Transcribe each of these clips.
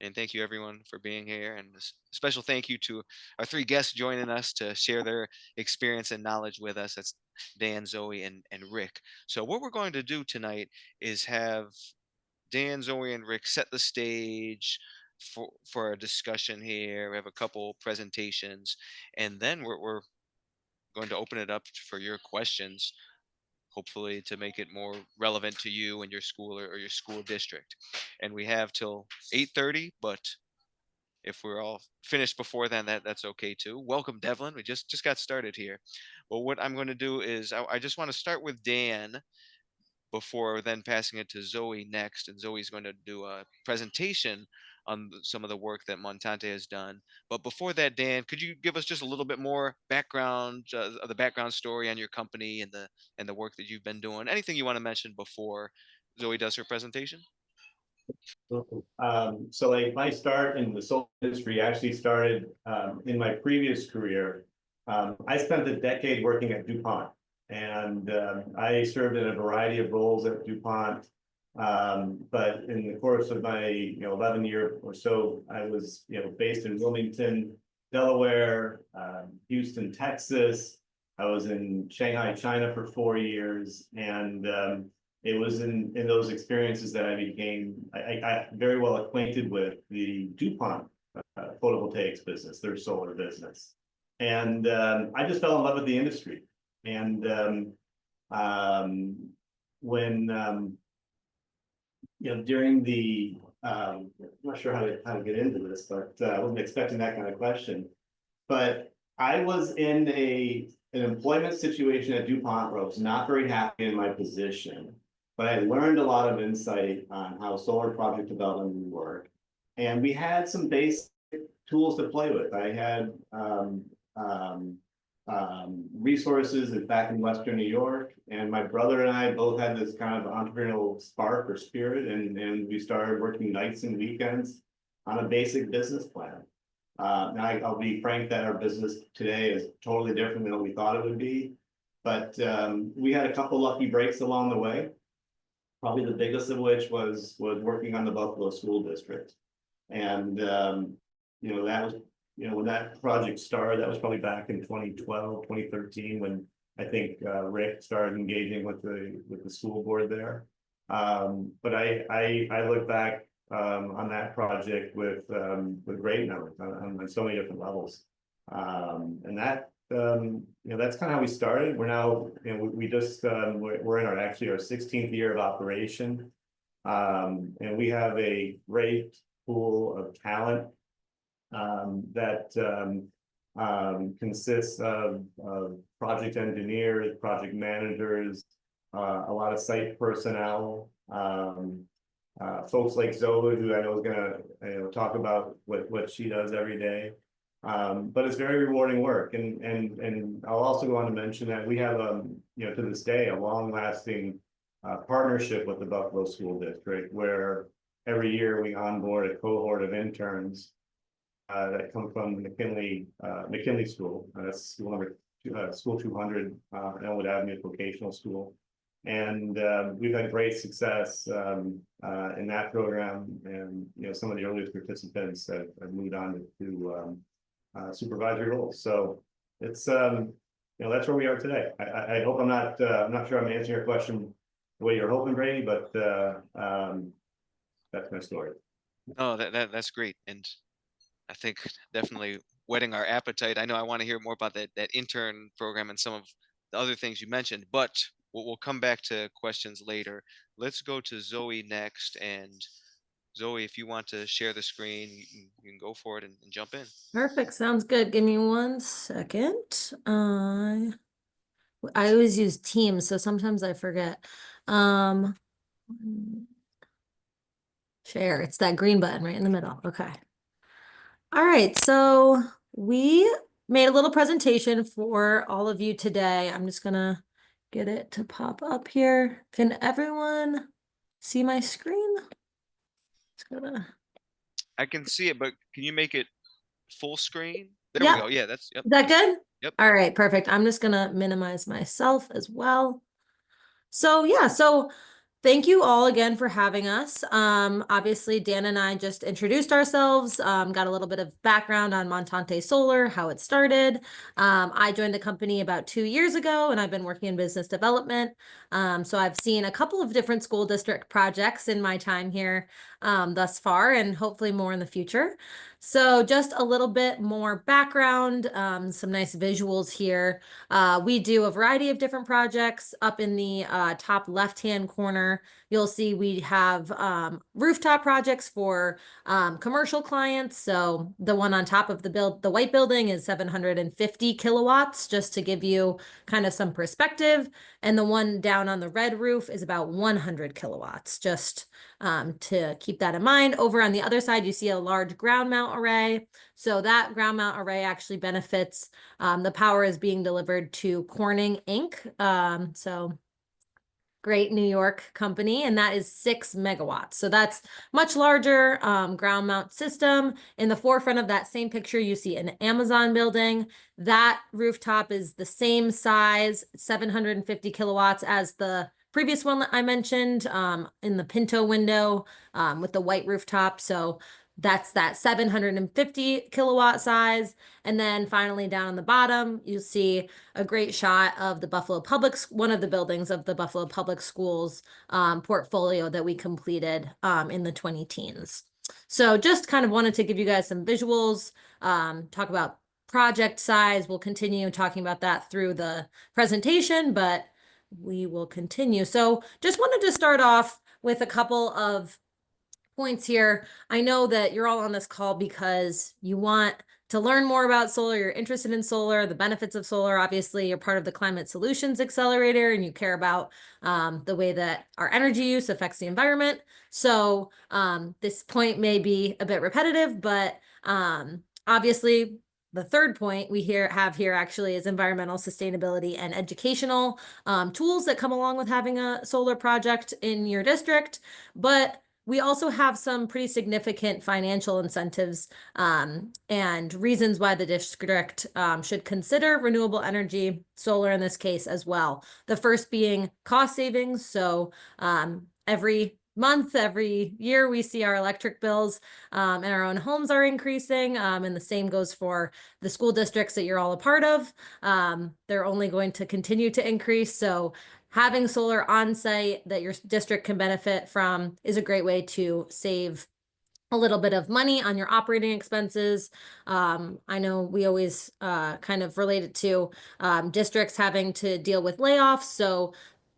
And thank you everyone for being here. And a special thank you to our three guests joining us to share their experience and knowledge with us. That's Dan, Zoe, and Rick. So what we're going to do tonight is have Dan, Zoe, and Rick set the stage for a discussion here. We have a couple presentations, and then we're going to open it up for your questions, hopefully to make it more relevant to you and your school or your school district. And we have till 8:30, but if we're all finished before then, that's okay too. Welcome, Devlin. We just got started here. Well, what I'm going to do is I just want to start with Dan before then passing it to Zoe next, and Zoe's going to do a presentation on some of the work that Montante has done. But before that, Dan, could you give us just a little bit more background of the background story on your company and the work that you've been doing? Anything you want to mention before Zoe does her presentation? So like my start in the solar industry actually started in my previous career. I spent a decade working at DuPont, and I served in a variety of roles at DuPont. But in the course of my 11-year or so, I was based in Wilmington, Delaware, Houston, Texas. I was in Shanghai, China for 4 years, and it was in those experiences that I became I very well acquainted with the DuPont photovoltaics business, their solar business. And I just fell in love with the industry. And when during the I'm not sure how to get into this, but I wasn't expecting that kind of question. But I was in an employment situation at DuPont where I was not very happy in my position, but I learned a lot of insight on how solar project development would work. And we had some basic tools to play with. I had resources back in Western New York, and my brother and I both had this kind of entrepreneurial spark or spirit, and we started working nights and weekends on a basic business plan. Now I'll be frank that our business today is totally different than what we thought it would be, but we had a couple lucky breaks along the way. Probably the biggest of which was working on the Buffalo School District. And that was when that project started, that was probably back in 2012, 2013, when I think Rick started engaging with the school board there. But I look back on that project with great memories on so many different levels. And that that's kind of how we started. We're now, we just we're in our 16th year of operation, and we have a great pool of talent that consists of project engineers, project managers, a lot of site personnel, folks like Zoe, who I know is going to talk about what she does every day. But it's very rewarding work, and I'll also go on to mention that we have to this day a long-lasting partnership with the Buffalo School District, where every year we onboard a cohort of interns that come from McKinley School. That's school number school 200, Elwood Avenue Vocational School, and we've had great success in that program. And some of the earliest participants have moved on to supervisory roles. So it's that's where we are today. I hope I'm not sure I'm answering your question the way you're hoping, Brady, but that's my story. Oh, that's great, and I think definitely whetting our appetite. I know I want to hear more about that intern program and some of the other things you mentioned, but we'll come back to questions later. Let's go to Zoe next, and Zoe, if you want to share the screen, you can go for it and jump in. Perfect. Sounds good. Give me 1 second. I always use Teams, so sometimes I forget. Share. It's that green button right in the middle. Okay. All right. So we made a little presentation for all of you today. I'm just gonna get it to pop up here. Can everyone see my screen? I can see it, but can you make it full screen? There Yep. we go. Yeah, that's Is that good? Yep. All right, perfect. I'm just gonna minimize myself as well. So yeah, so thank you all again for having us. Obviously, Dan and I just introduced ourselves, got a little bit of background on Montante Solar, how it started. I joined the company about 2 years ago, and I've been working in business development. So I've seen a couple of different school district projects in my time here thus far, and hopefully more in the future. So just a little bit more background, some nice visuals here. We do a variety of different projects. Up in the top left-hand corner, you'll see we have rooftop projects for commercial clients. So the one on top of the white building is 750 kilowatts, just to give you kind of some perspective. And the one down on the red roof is about 100 kilowatts, just to keep that in mind. Over on the other side, you see a large ground mount array. So that ground mount array actually benefits, the power is being delivered to Corning Inc. So great New York company, and that is 6 megawatts. So that's much larger ground mount system. In the forefront of that same picture, you see an Amazon building. That rooftop is the same size, 750 kilowatts, as the previous one that I mentioned in the Pinto window with the white rooftop. So that's that 750 kilowatt size. And then finally down on the bottom, you see a great shot of the one of the buildings of the Buffalo Public Schools portfolio that we completed in the 20 teens. So just kind of wanted to give you guys some visuals, talk about project size. We'll continue talking about that through the presentation, but we will continue. So just wanted to start off with a couple of points here. I know that you're all on this call because you want to learn more about solar, you're interested in solar, the benefits of solar. Obviously, you're part of the Climate Solutions Accelerator and you care about the way that our energy use affects the environment. So this point may be a bit repetitive, but obviously the third point we have here actually is environmental sustainability and educational tools that come along with having a solar project in your district. But we also have some pretty significant financial incentives and reasons why the district should consider renewable energy, solar in this case as well. The first being cost savings. So every month, every year, we see our electric bills in our own homes are increasing, and the same goes for the school districts that you're all a part of. They're only going to continue to increase. So having solar on site that your district can benefit from is a great way to save a little bit of money on your operating expenses. I know we always kind of relate it to districts having to deal with layoffs. So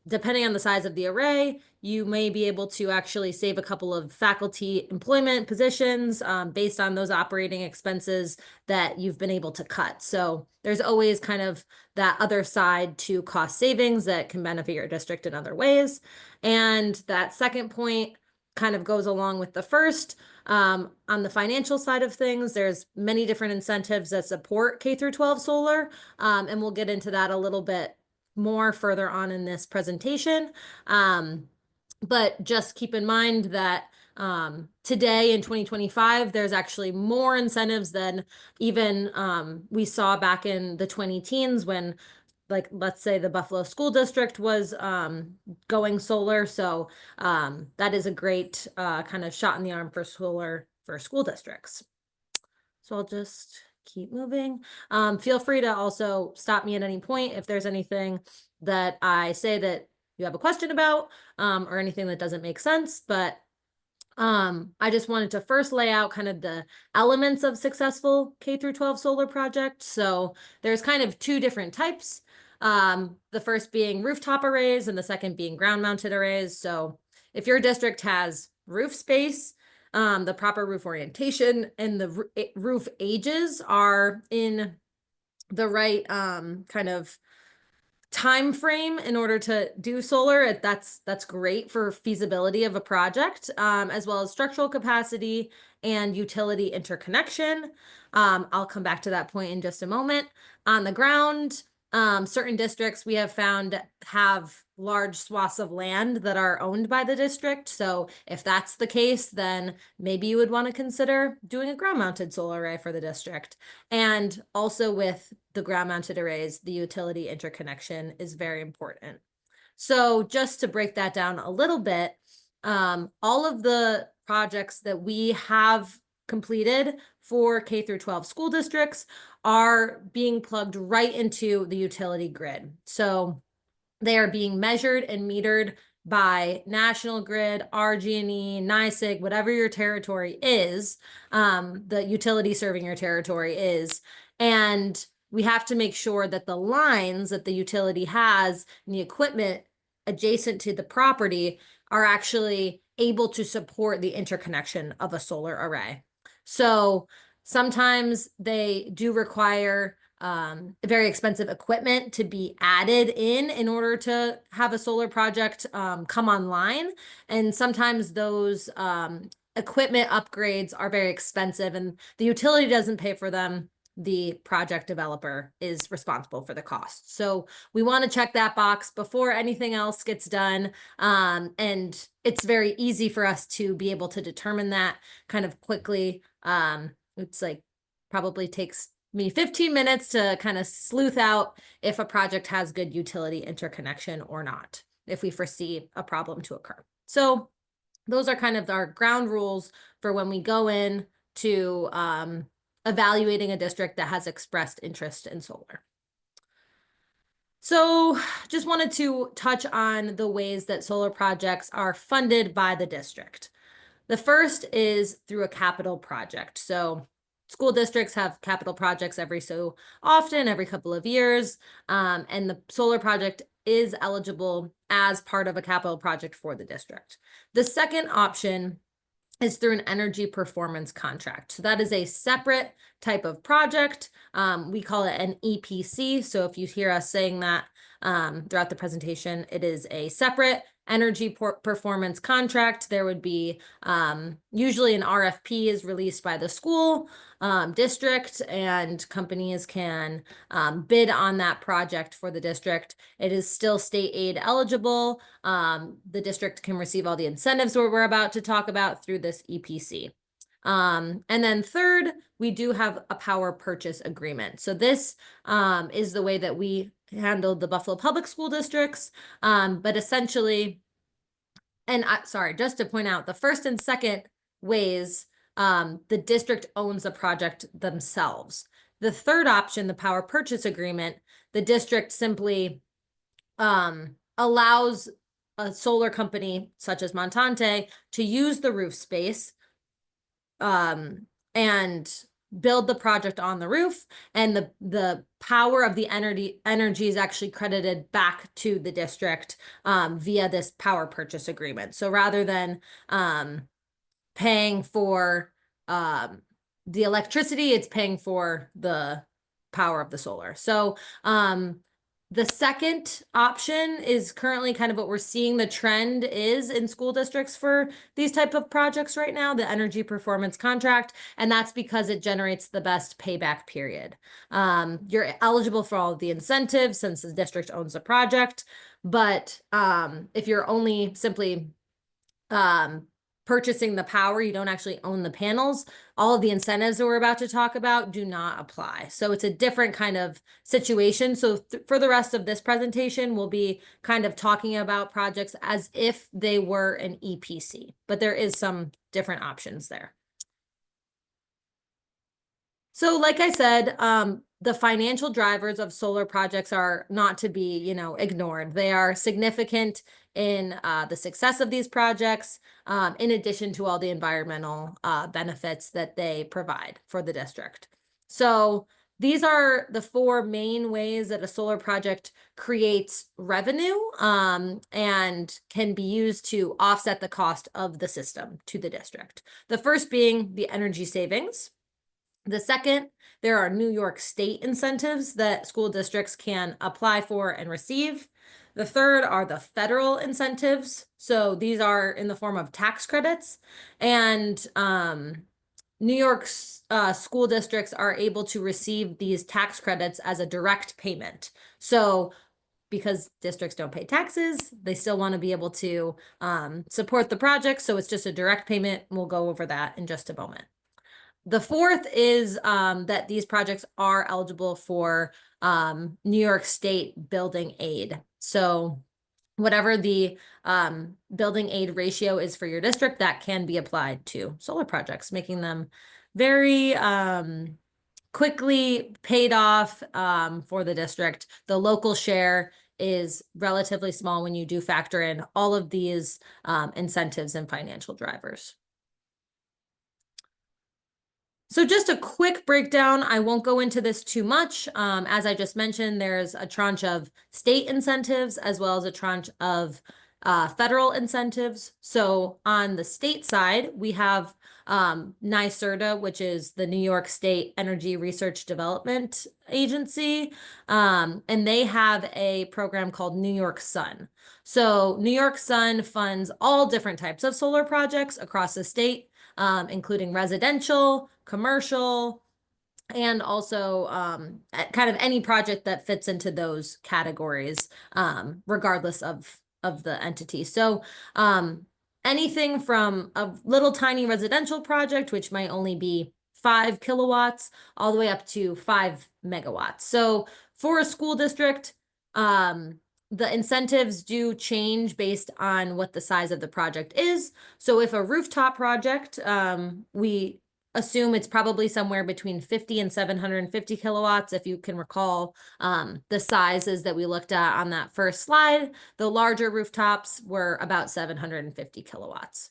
depending on the size of the array, you may be able to actually save a couple of faculty employment positions based on those operating expenses that you've been able to cut. So there's always kind of that other side to cost savings that can benefit your district in other ways. And that second point kind of goes along with the first. On the financial side of things, there's many different incentives that support K through 12 solar, and we'll get into that a little bit more further on in this presentation. But just keep in mind that today in 2025, there's actually more incentives than even we saw back in the 20 teens when, like, let's say the Buffalo School District was going solar. So that is a great kind of shot in the arm for solar for school districts. So I'll just keep moving. Feel free to also stop me at any point if there's anything that I say that you have a question about or anything that doesn't make sense. But I just wanted to first lay out kind of the elements of successful K through 12 solar project. So there's kind of two different types. The first being rooftop arrays and the second being ground mounted arrays. So if your district has roof space, the proper roof orientation and the roof ages are in the right kind of time frame in order to do solar, that's great for feasibility of a project, as well as structural capacity and utility interconnection. I'll come back to that point in just a moment. On the ground, certain districts we have found have large swaths of land that are owned by the district. So if that's the case, then maybe you would want to consider doing a ground mounted solar array for the district. And also with the ground mounted arrays, the utility interconnection is very important. So just to break that down a little bit, all of the projects that we have completed for K through 12 school districts are being plugged right into the utility grid. So they are being measured and metered by National Grid, RG&E, NYSEG, whatever your territory is, the utility serving your territory is. And we have to make sure that the lines that the utility has and the equipment adjacent to the property are actually able to support the interconnection of a solar array. So sometimes they do require very expensive equipment to be added in order to have a solar project come online. And sometimes those equipment upgrades are very expensive and the utility doesn't pay for them. The project developer is responsible for the cost. So we want to check that box before anything else gets done. And it's very easy for us to be able to determine that kind of quickly. It's like probably takes me 15 minutes to kind of sleuth out if a project has good utility interconnection or not, if we foresee a problem to occur. So those are kind of our ground rules for when we go in to evaluating a district that has expressed interest in solar. So just wanted to touch on the ways that solar projects are funded by the district. The first is through a capital project. So school districts have capital projects every so often, every couple of years, and the solar project is eligible as part of a capital project for the district. The second option is through an energy performance contract. So that is a separate type of project. We call it an EPC. So if you hear us saying that throughout the presentation, it is a separate energy performance contract. There would be usually an RFP is released by the school district, and companies can bid on that project for the district. It is still state aid eligible. The district can receive all the incentives we're about to talk about through this EPC. And then third, we do have a power purchase agreement. So this is the way that we handled the Buffalo Public School districts. But essentially, and sorry, just to point out, the first and second ways, the district owns the project themselves. The third option, the power purchase agreement, the district simply allows a solar company such as Montante to use the roof space and build the project on the roof, and the power of the energy is actually credited back to the district via this power purchase agreement. So rather than paying for the electricity, it's paying for the power of the solar. So the second option is currently kind of what we're seeing the trend is in school districts for these type of projects right now, the energy performance contract, and that's because it generates the best payback period. You're eligible for all of the incentives since the district owns the project, but if you're only simply purchasing the power, you don't actually own the panels, all of the incentives that we're about to talk about do not apply. So it's a different kind of situation. So for the rest of this presentation, we'll be kind of talking about projects as if they were an EPC, but there is some different options there. So like I said, the financial drivers of solar projects are not to be, ignored. They are significant in the success of these projects, in addition to all the environmental benefits that they provide for the district. So these are the four main ways that a solar project creates revenue and can be used to offset the cost of the system to the district. The first being the energy savings. The second, there are New York State incentives that school districts can apply for and receive. The third are the federal incentives. So these are in the form of tax credits. And New York's school districts are able to receive these tax credits as a direct payment. So because districts don't pay taxes, they still want to be able to support the project. So it's just a direct payment. We'll go over that in just a moment. The fourth is that these projects are eligible for New York State building aid. So whatever the building aid ratio is for your district, that can be applied to solar projects, making them very quickly paid off for the district. The local share is relatively small when you do factor in all of these incentives and financial drivers. So just a quick breakdown. I won't go into this too much. As I just mentioned, there's a tranche of state incentives as well as a tranche of federal incentives. So on the state side, we have NYSERDA, which is the New York State Energy Research Development Agency, and they have a program called New York Sun. So New York Sun funds all different types of solar projects across the state, including residential, commercial, and also kind of any project that fits into those categories, regardless of the entity. So anything from a little tiny residential project, which might only be 5 kilowatts, all the way up to 5 megawatts. So for a school district, the incentives do change based on what the size of the project is. So if a rooftop project, we assume it's probably somewhere between 50 and 750 kilowatts. If you can recall the sizes that we looked at on that first slide, the larger rooftops were about 750 kilowatts.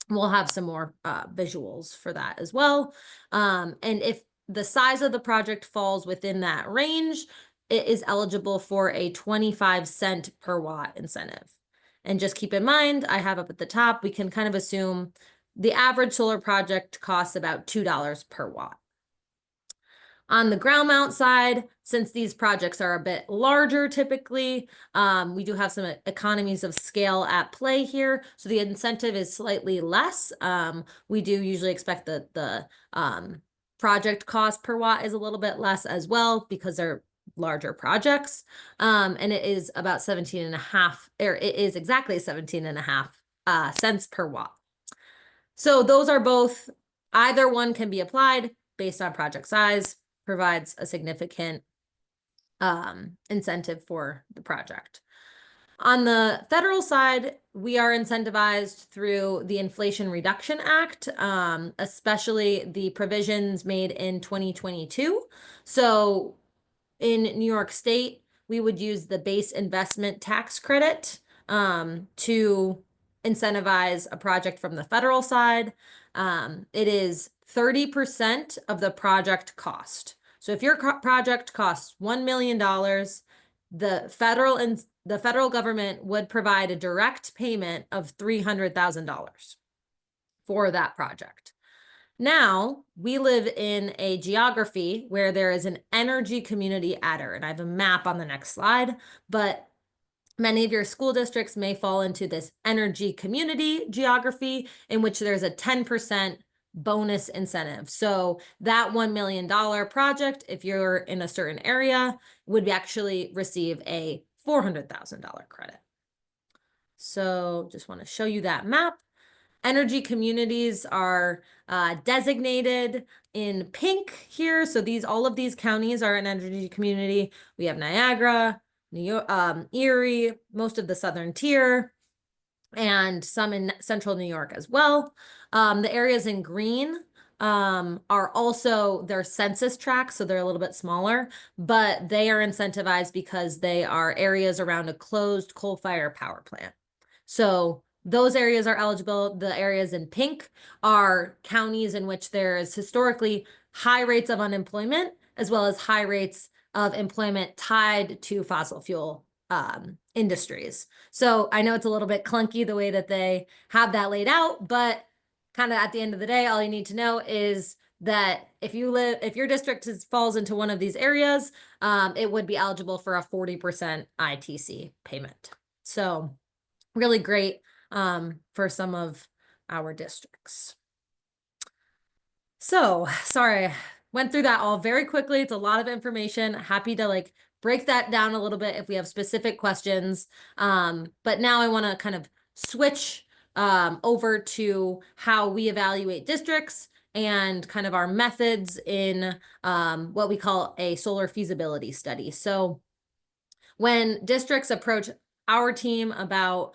We'll have some more visuals for that as well. And if the size of the project falls within that range, it is eligible for a 25-cent per watt incentive. And just keep in mind, I have up at the top, we can kind of assume the average solar project costs about $2 per watt. On the ground mount side, since these projects are a bit larger typically, we do have some economies of scale at play here. So the incentive is slightly less. We do usually expect that the project cost per watt is a little bit less as well because they're larger projects. And it is about 17 and a half, or it is exactly 17 and a half cents per watt. So those are both, either one can be applied based on project size, provides a significant incentive for the project. On the federal side, we are incentivized through the Inflation Reduction Act, especially the provisions made in 2022. So in New York State, we would use the base investment tax credit to incentivize a project from the federal side. It is 30% of the project cost. So if your project costs $1 million, the federal government would provide a direct payment of $300,000 for that project. Now, we live in a geography where there is an energy community adder, and I have a map on the next slide, but many of your school districts may fall into this energy community geography in which there's a 10% bonus incentive. So that $1 million project, if you're in a certain area, would actually receive a $400,000 credit. So just want to show you that map. Energy communities are designated in pink here. So all of these counties are an energy community. We have Niagara, New York, Erie, most of the southern tier, and some in central New York as well. The areas in green are also their census tracts, so they're a little bit smaller, but they are incentivized because they are areas around a closed coal-fired power plant. So those areas are eligible. The areas in pink are counties in which there is historically high rates of unemployment, as well as high rates of employment tied to fossil fuel industries. So I know it's a little bit clunky the way that they have that laid out, but kind of at the end of the day, all you need to know is that if your district falls into one of these areas, it would be eligible for a 40% ITC payment. So really great for some of our districts. So sorry, went through that all very quickly. It's a lot of information. Happy to break that down a little bit if we have specific questions. But now I want to kind of switch over to how we evaluate districts and kind of our methods in what we call a solar feasibility study. So when districts approach our team about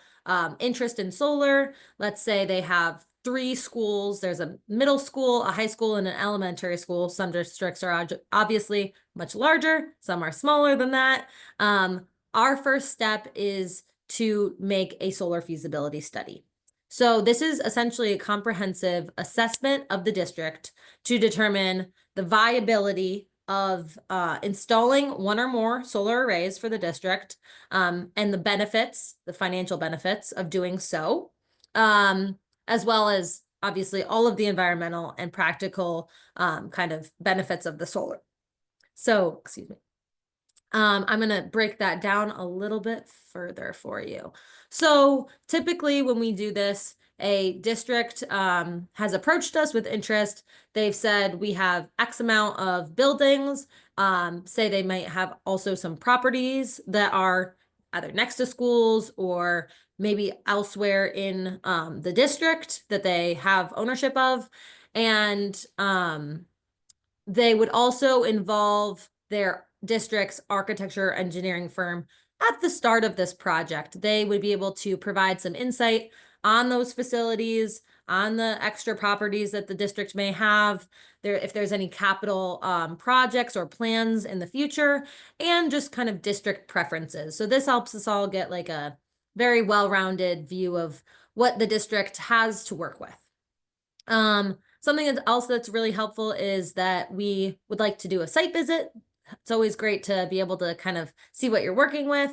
interest in solar. Let's say they have 3 schools. There's a middle school, a high school, and an elementary school. Some districts are obviously much larger. Some are smaller than that. Our first step is to make a solar feasibility study. So this is essentially a comprehensive assessment of the district to determine the viability of installing one or more solar arrays for the district, and the benefits, the financial benefits of doing so, as well as obviously all of the environmental and practical kind of benefits of the solar. So, excuse me. I'm going to break that down a little bit further for you. So typically when we do this, a district has approached us with interest. They've said we have X amount of buildings. Say they might have also some properties that are either next to schools or maybe elsewhere in the district that they have ownership of. And they would also involve their district's architecture engineering firm at the start of this project. They would be able to provide some insight on those facilities, on the extra properties that the district may have, if there's any capital projects or plans in the future, and just kind of district preferences. So this helps us all get like a very well-rounded view of what the district has to work with. Something else that's really helpful is that we would like to do a site visit. It's always great to be able to kind of see what you're working with.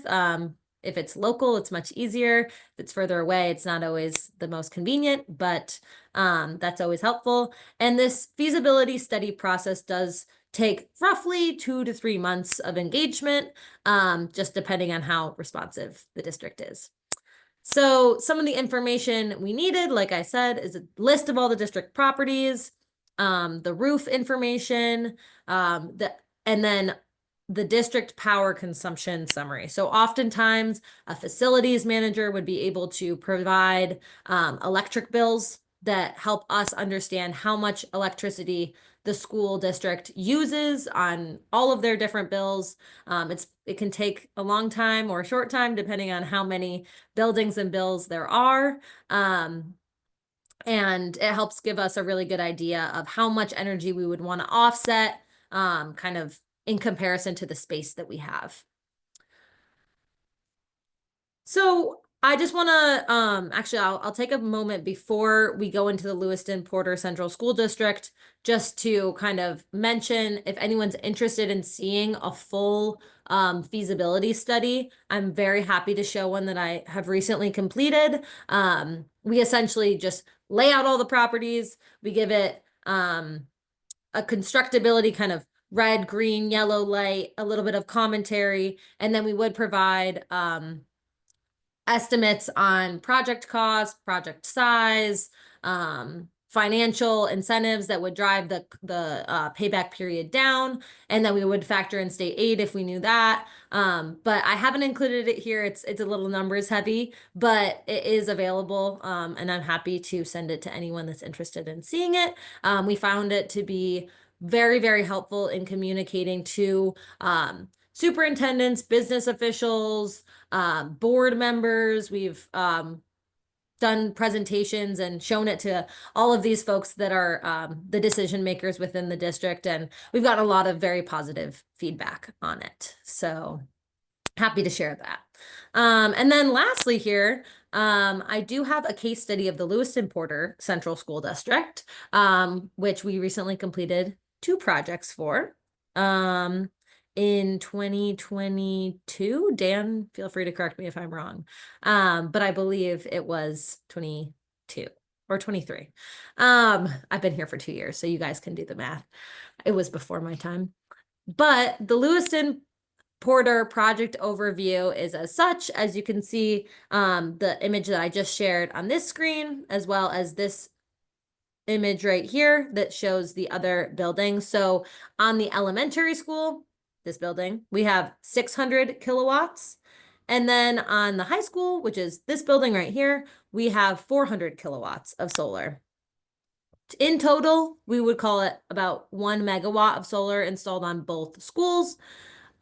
If it's local, it's much easier. If it's further away, it's not always the most convenient, but that's always helpful. And this feasibility study process does take roughly 2 to 3 months of engagement, just depending on how responsive the district is. So some of the information we needed, like I said, is a list of all the district properties, the roof information, and then the district power consumption summary. So oftentimes a facilities manager would be able to provide electric bills that help us understand how much electricity the school district uses on all of their different bills. It can take a long time or a short time, depending on how many buildings and bills there are. And it helps give us a really good idea of how much energy we would want to offset, kind of in comparison to the space that we have. So I just want to, actually, I'll take a moment before we go into the Lewiston Porter Central School District, just to kind of mention if anyone's interested in seeing a full feasibility study. I'm very happy to show one that I have recently completed. We essentially just lay out all the properties. We give it a constructability kind of red, green, yellow light, a little bit of commentary, and then we would provide estimates on project cost, project size, financial incentives that would drive the payback period down, and then we would factor in state aid if we knew that. But I haven't included it here. It's a little numbers heavy, but it is available, and I'm happy to send it to anyone that's interested in seeing it. We found it to be very, very helpful in communicating to superintendents, business officials, board members. We've done presentations and shown it to all of these folks that are the decision makers within the district, and we've gotten a lot of very positive feedback on it. So happy to share that. And then lastly here, I do have a case study of the Lewiston Porter Central School District, which we recently completed 2 projects for. In 2022, Dan, feel free to correct me if I'm wrong. But I believe it was 22 or 23. I've been here for 2 years, so you guys can do the math. It was before my time. But the Lewiston Porter project overview is as such. As you can see, the image that I just shared on this screen, as well as this image right here that shows the other buildings. So on the elementary school, this building, we have 600 kilowatts. And then on the high school, which is this building right here, we have 400 kilowatts of solar. In total, we would call it about 1 megawatt of solar installed on both schools.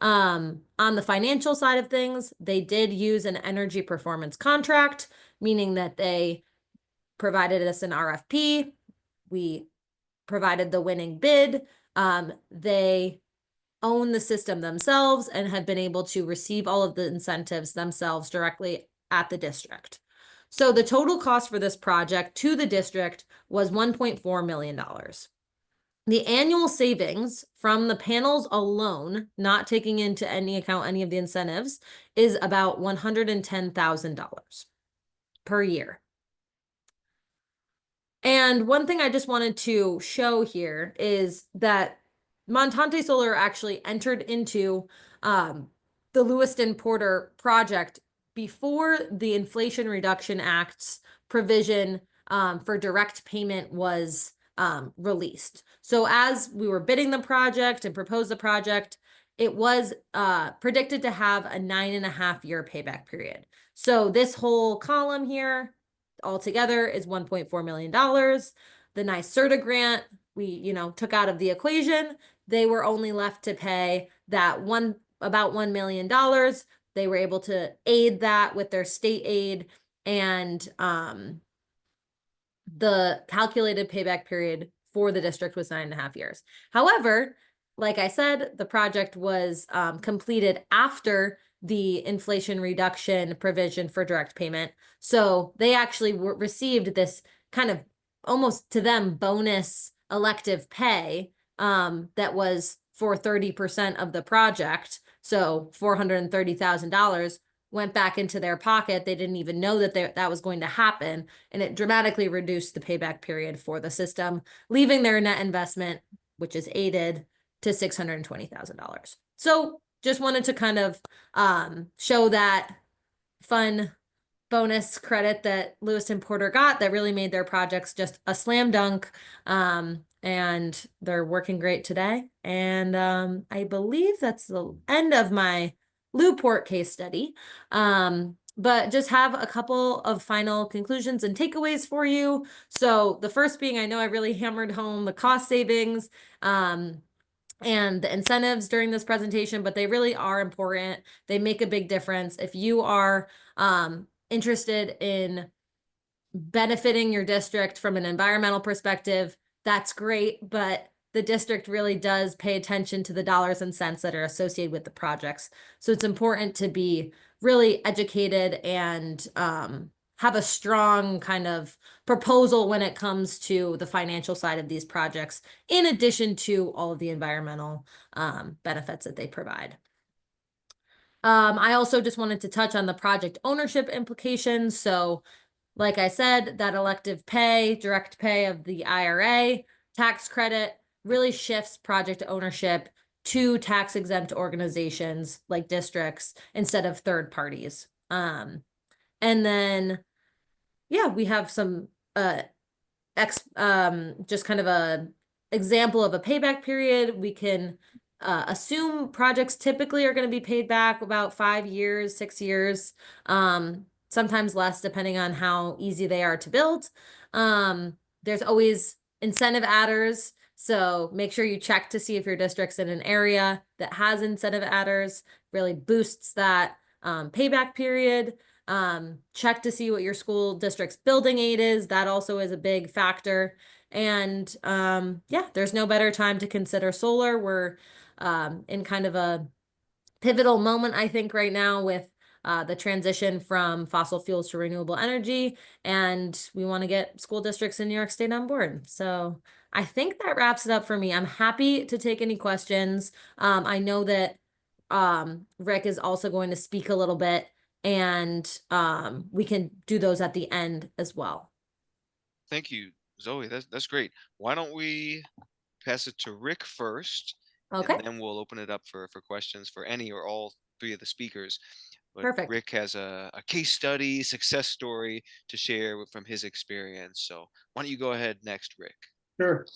On the financial side of things, they did use an energy performance contract, meaning that they provided us an RFP. We provided the winning bid. They own the system themselves and have been able to receive all of the incentives themselves directly at the district. So the total cost for this project to the district was $1.4 million. The annual savings from the panels alone, not taking into any account any of the incentives, is about $110,000 per year. And one thing I just wanted to show here is that Montante Solar actually entered into the Lewiston Porter project before the Inflation Reduction Act's provision for direct payment was released. So as we were bidding the project and proposed the project, it was predicted to have a 9.5-year payback period. So this whole column here altogether is $1.4 million. The NYSERDA grant we, took out of the equation. They were only left to pay that about $1 million. They were able to aid that with their state aid, and the calculated payback period for the district was 9.5 years. However, like I said, the project was completed after the inflation reduction provision for direct payment. So they actually received this kind of almost to them bonus elective pay that was for 30% of the project. So $430,000 went back into their pocket. They didn't even know that that was going to happen. And it dramatically reduced the payback period for the system, leaving their net investment, which is aided, to $620,000. So just wanted to kind of show that fun bonus credit that Lewiston Porter got that really made their projects just a slam dunk. And they're working great today. And I believe that's the end of my Lew-Port case study. But just have a couple of final conclusions and takeaways for you. So the first being, I know I really hammered home the cost savings and the incentives during this presentation, but they really are important. They make a big difference. If you are interested in benefiting your district from an environmental perspective, that's great, but the district really does pay attention to the dollars and cents that are associated with the projects. So it's important to be really educated and have a strong kind of proposal when it comes to the financial side of these projects, in addition to all of the environmental benefits that they provide. I also just wanted to touch on the project ownership implications. So like I said, that elective pay, direct pay of the IRA tax credit really shifts project ownership to tax exempt organizations like districts instead of third parties. And then, yeah, we have some just kind of a example of a payback period. We can assume projects typically are going to be paid back about 5 years, 6 years, sometimes less depending on how easy they are to build. There's always incentive adders, so make sure you check to see if your district's in an area that has incentive adders. Really boosts that payback period. Check to see what your school district's building aid is. That also is a big factor. And yeah, there's no better time to consider solar. We're in kind of a pivotal moment, I think, right now with the transition from fossil fuels to renewable energy, and we want to get school districts in New York State on board. So I think that wraps it up for me. I'm happy to take any questions. I know that Rick is also going to speak a little bit, and we can do those at the end as well. Thank you, Zoe. That's great. Why don't we pass it to Rick first, Okay, and then we'll open it up for questions for any or all three of the speakers. But perfect. Rick has a case study, success story to share from his experience. So why don't you go ahead next, Rick? Sure.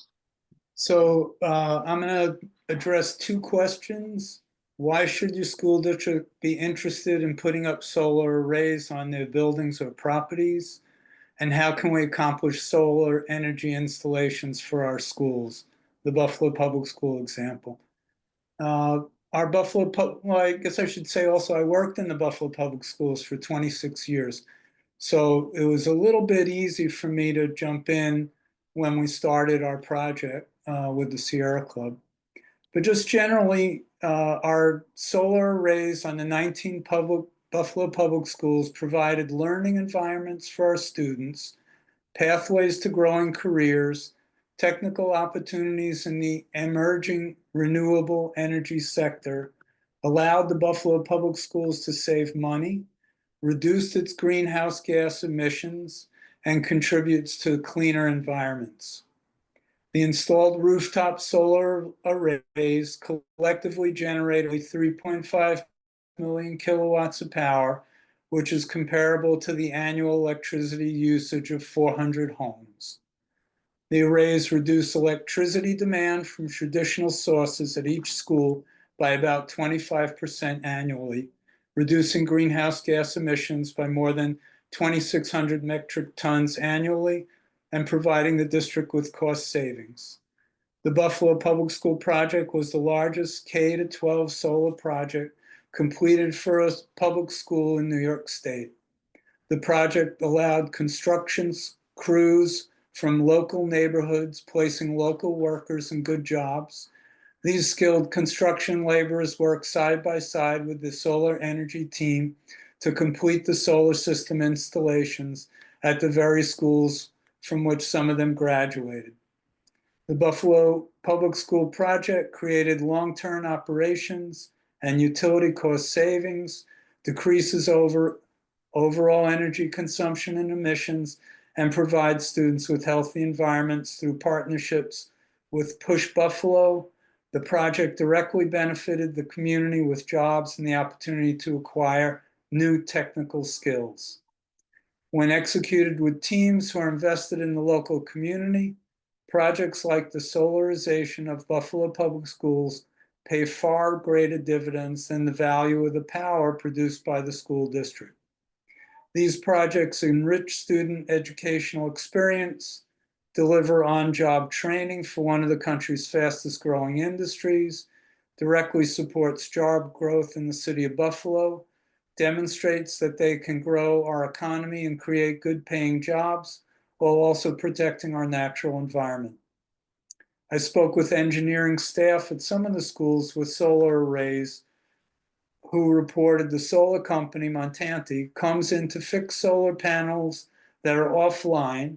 So I'm going to address two questions. Why should your school district be interested in putting up solar arrays on their buildings or properties? And how can we accomplish solar energy installations for our schools? The Buffalo Public School example. our well, I guess I should say also, I worked in the Buffalo Public Schools for 26 years. So it was a little bit easy for me to jump in when we started our project with the Sierra Club. But just generally, our solar arrays on the 19 Buffalo Public Schools provided learning environments for our students, pathways to growing careers, technical opportunities in the emerging renewable energy sector, allowed the Buffalo Public Schools to save money, reduced its greenhouse gas emissions, and contributes to cleaner environments. The installed rooftop solar arrays collectively generated 3.5 million kilowatts of power, which is comparable to the annual electricity usage of 400 homes. The arrays reduce electricity demand from traditional sources at each school by about 25% annually, reducing greenhouse gas emissions by more than 2,600 metric tons annually, and providing the district with cost savings. The Buffalo Public School project was the largest K-12 solar project completed for a public school in New York State. The project allowed construction crews from local neighborhoods, placing local workers in good jobs. These skilled construction laborers work side by side with the solar energy team to complete the solar system installations at the very schools from which some of them graduated. The Buffalo Public School project created long-term operations and utility cost savings, decreases overall energy consumption and emissions, and provides students with healthy environments through partnerships with Push Buffalo. The project directly benefited the community with jobs and the opportunity to acquire new technical skills. When executed with teams who are invested in the local community, projects like the solarization of Buffalo Public Schools pay far greater dividends than the value of the power produced by the school district. These projects enrich student educational experience, deliver on-job training for one of the country's fastest growing industries, directly supports job growth in the city of Buffalo, demonstrates that they can grow our economy and create good paying jobs while also protecting our natural environment. I spoke with engineering staff at some of the schools with solar arrays who reported the solar company, Montante, comes in to fix solar panels that are offline.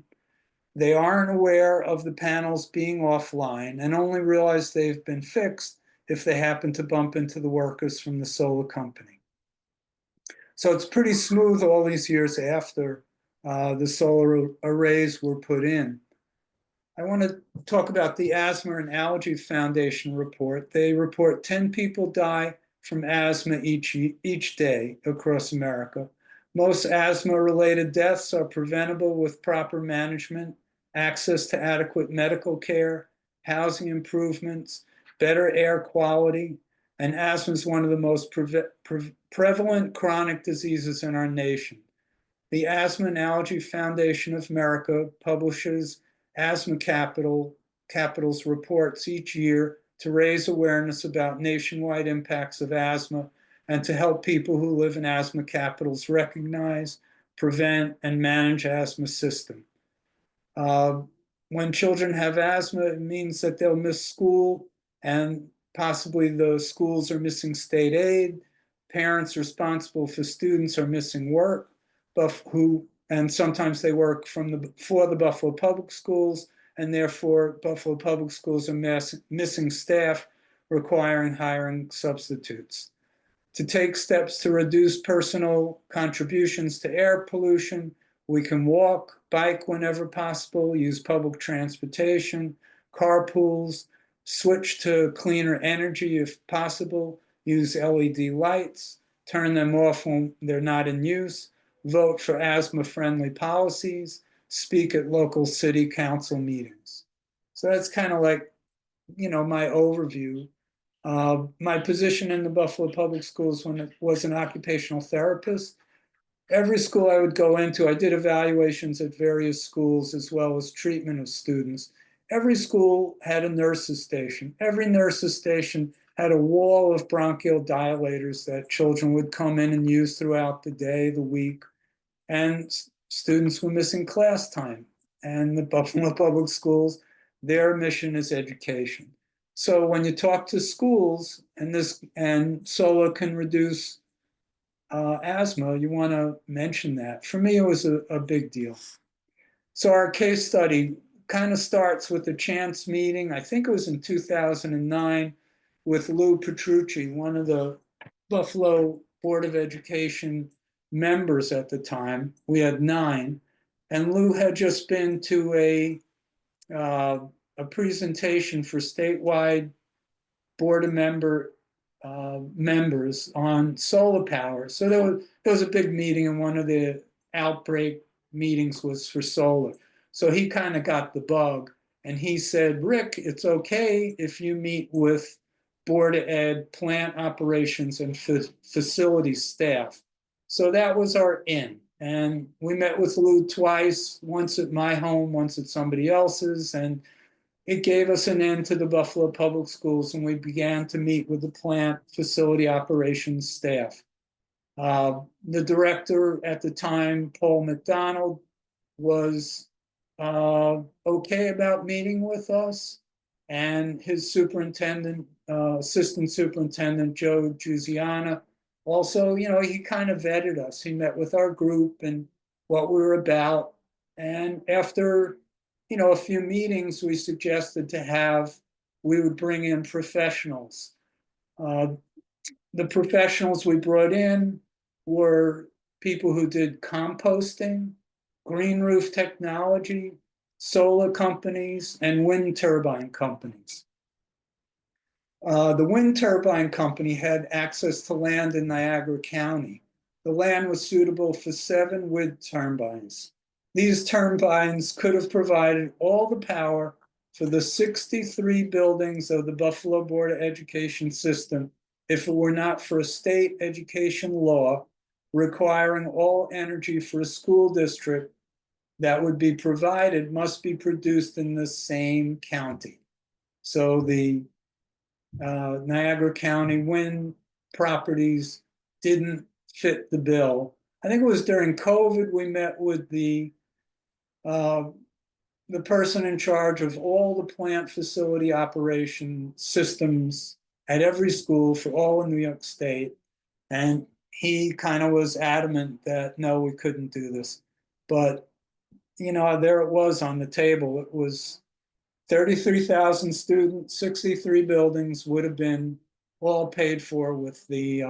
They aren't aware of the panels being offline and only realize they've been fixed if they happen to bump into the workers from the solar company. So it's pretty smooth all these years after the solar arrays were put in. I want to talk about the Asthma and Allergy Foundation report. They report 10 people die from asthma each day across America. Most asthma-related deaths are preventable with proper management, access to adequate medical care, housing improvements, better air quality, and asthma is one of the most prevalent chronic diseases in our nation. The Asthma and Allergy Foundation of America publishes Asthma Capital's reports each year to raise awareness about nationwide impacts of asthma and to help people who live in asthma capitals recognize, prevent, and manage asthma system. When children have asthma, it means that they'll miss school and possibly the schools are missing state aid. Parents responsible for students are missing work, and sometimes they work for the Buffalo Public Schools, and therefore Buffalo Public Schools are missing staff, requiring hiring substitutes. To take steps to reduce personal contributions to air pollution, we can walk, bike whenever possible, use public transportation, carpools, switch to cleaner energy if possible, use LED lights, turn them off when they're not in use, vote for asthma-friendly policies, speak at local city council meetings. So that's kind of like, my overview. My position in the Buffalo Public Schools when it was an occupational therapist. Every school I would go into, I did evaluations at various schools as well as treatment of students. Every school had a nurse's station. Every nurse's station had a wall of bronchial dilators that children would come in and use throughout the day, the week, and students were missing class time. And the Buffalo Public Schools, their mission is education. So when you talk to schools and solar can reduce asthma, you want to mention that. For me, it was a big deal. So our case study kind of starts with a chance meeting. I think it was in 2009 with Lou Petrucci, one of the Buffalo Board of Education members at the time. We had 9, and Lou had just been to a presentation for statewide board of members on solar power. So there was a big meeting, and one of the outbreak meetings was for solar. So he kind of got the bug, and he said, Rick, it's okay if you meet with Board of Ed, plant operations, and facility staff. So that was our in. And we met with Lou twice, once at my home, once at somebody else's, and it gave us an end to the Buffalo Public Schools, and we began to meet with the plant facility operations staff. The director at the time, Paul McDonald, was okay about meeting with us, and his superintendent, assistant superintendent, Joe Giusiana, also, he kind of vetted us. He met with our group and what we were about. And after, a few meetings, we suggested we would bring in professionals. The professionals we brought in were people who did composting, green roof technology, solar companies, and wind turbine companies. The wind turbine company had access to land in Niagara County. The land was suitable for 7 wind turbines. These turbines could have provided all the power for the 63 buildings of the Buffalo Board of Education system if it were not for a state education law requiring all energy for a school district that would be provided must be produced in the same county. So the Niagara County wind properties didn't fit the bill. I think it was during COVID we met with the person in charge of all the plant facility operation systems at every school for all in New York State. And he kind of was adamant that, no, we couldn't do this. But, there it was on the table. It was 33,000 students, 63 buildings would have been all paid for with the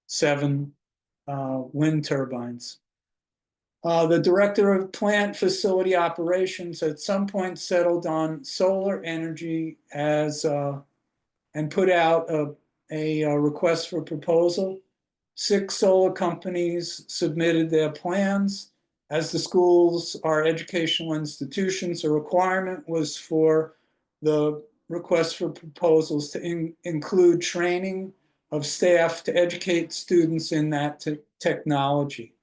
7 wind turbines. The director of plant facility operations at some point settled on solar energy and put out a request for proposal. 6 solar companies submitted their plans. As the schools are educational institutions, a requirement was for the request for proposals to include training of staff to educate students in that technology.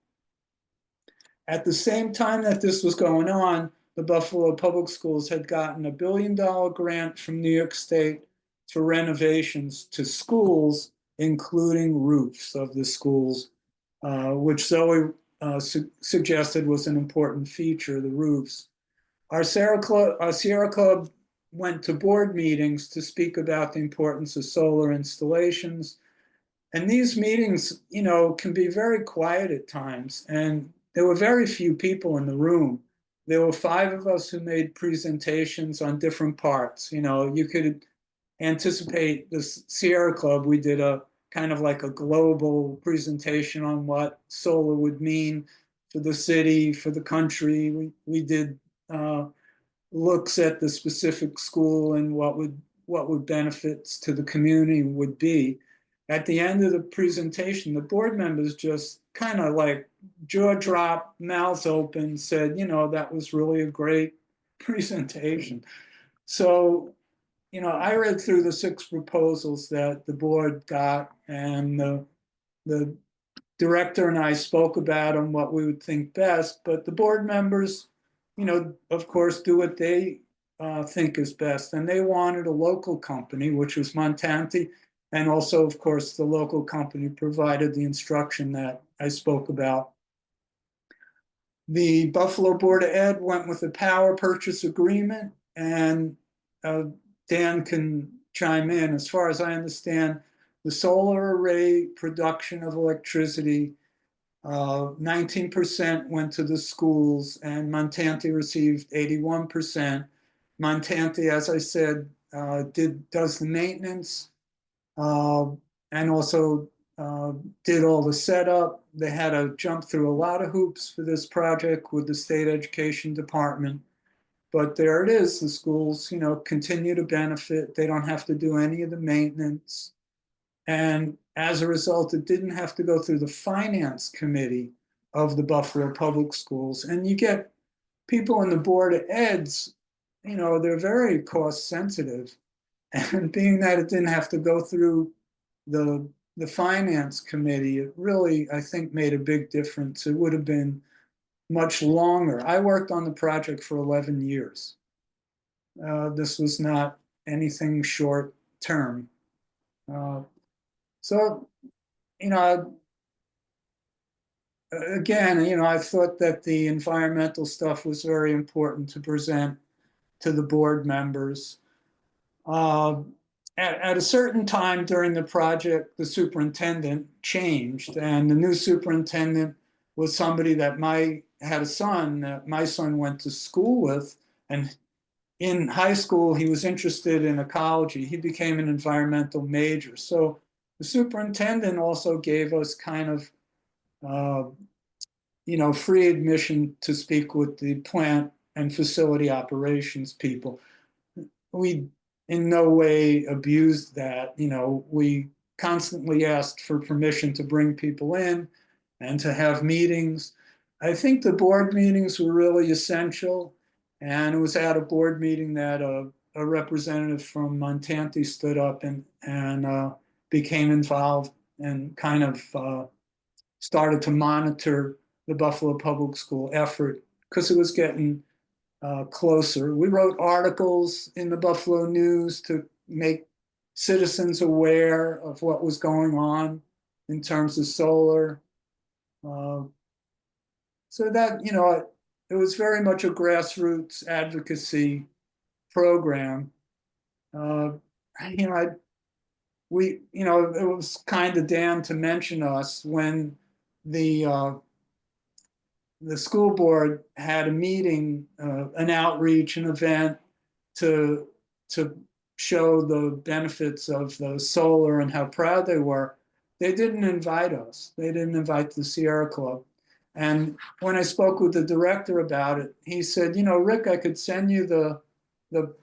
At the same time that this was going on, the Buffalo Public Schools had gotten a $1 billion grant from New York State for renovations to schools, including roofs of the schools, which Zoe suggested was an important feature, the roofs. Our Sierra Club went to board meetings to speak about the importance of solar installations. And these meetings, can be very quiet at times. And there were very few people in the room. There were 5 of us who made presentations on different parts. You could anticipate the Sierra Club. We did a kind of like a global presentation on what solar would mean for the city, for the country. We did looks at the specific school and what would benefits to the community would be. At the end of the presentation, the board members just kind of like jaw drop, mouths open, said, that was really a great presentation. So, I read through the 6 proposals that the board got, and the director and I spoke about them, what we would think best, but the board members, of course, do what they think is best. And they wanted a local company, which was Montante. And also, of course, the local company provided the instruction that I spoke about. The Buffalo Board of Ed went with a power purchase agreement, and Dan can chime in. As far as I understand, the solar array production of electricity, 19% went to the schools, and Montante received 81%. Montante, as I said, does the maintenance, and also did all the setup. They had to jump through a lot of hoops for this project with the state education department. But there it is. The schools, continue to benefit. They don't have to do any of the maintenance. And as a result, it didn't have to go through the finance committee of the Buffalo Public Schools. And you get people in the Board of Eds, they're very cost sensitive. And being that it didn't have to go through the finance committee, it really, I think, made a big difference. It would have been much longer. I worked on the project for 11 years. This was not anything short term. So, again, I thought that the environmental stuff was very important to present to the board members. At a certain time during the project, the superintendent changed, and the new superintendent was somebody that had a son that my son went to school with, and in high school he was interested in ecology. He became an environmental major. So the superintendent also gave us kind of free admission to speak with the plant and facility operations people. We in no way abused that. We constantly asked for permission to bring people in and to have meetings. I think the board meetings were really essential. And it was at a board meeting that a representative from Montante stood up and became involved and kind of started to monitor the Buffalo Public School effort because it was getting closer. We wrote articles in the Buffalo News to make citizens aware of what was going on in terms of solar. So that, it was very much a grassroots advocacy program. It was kind of Dan to mention us when the school board had a meeting, an outreach, an event to show the benefits of the solar and how proud they were. They didn't invite us. They didn't invite the Sierra Club. And when I spoke with the director about it, he said, Rick, I could send you the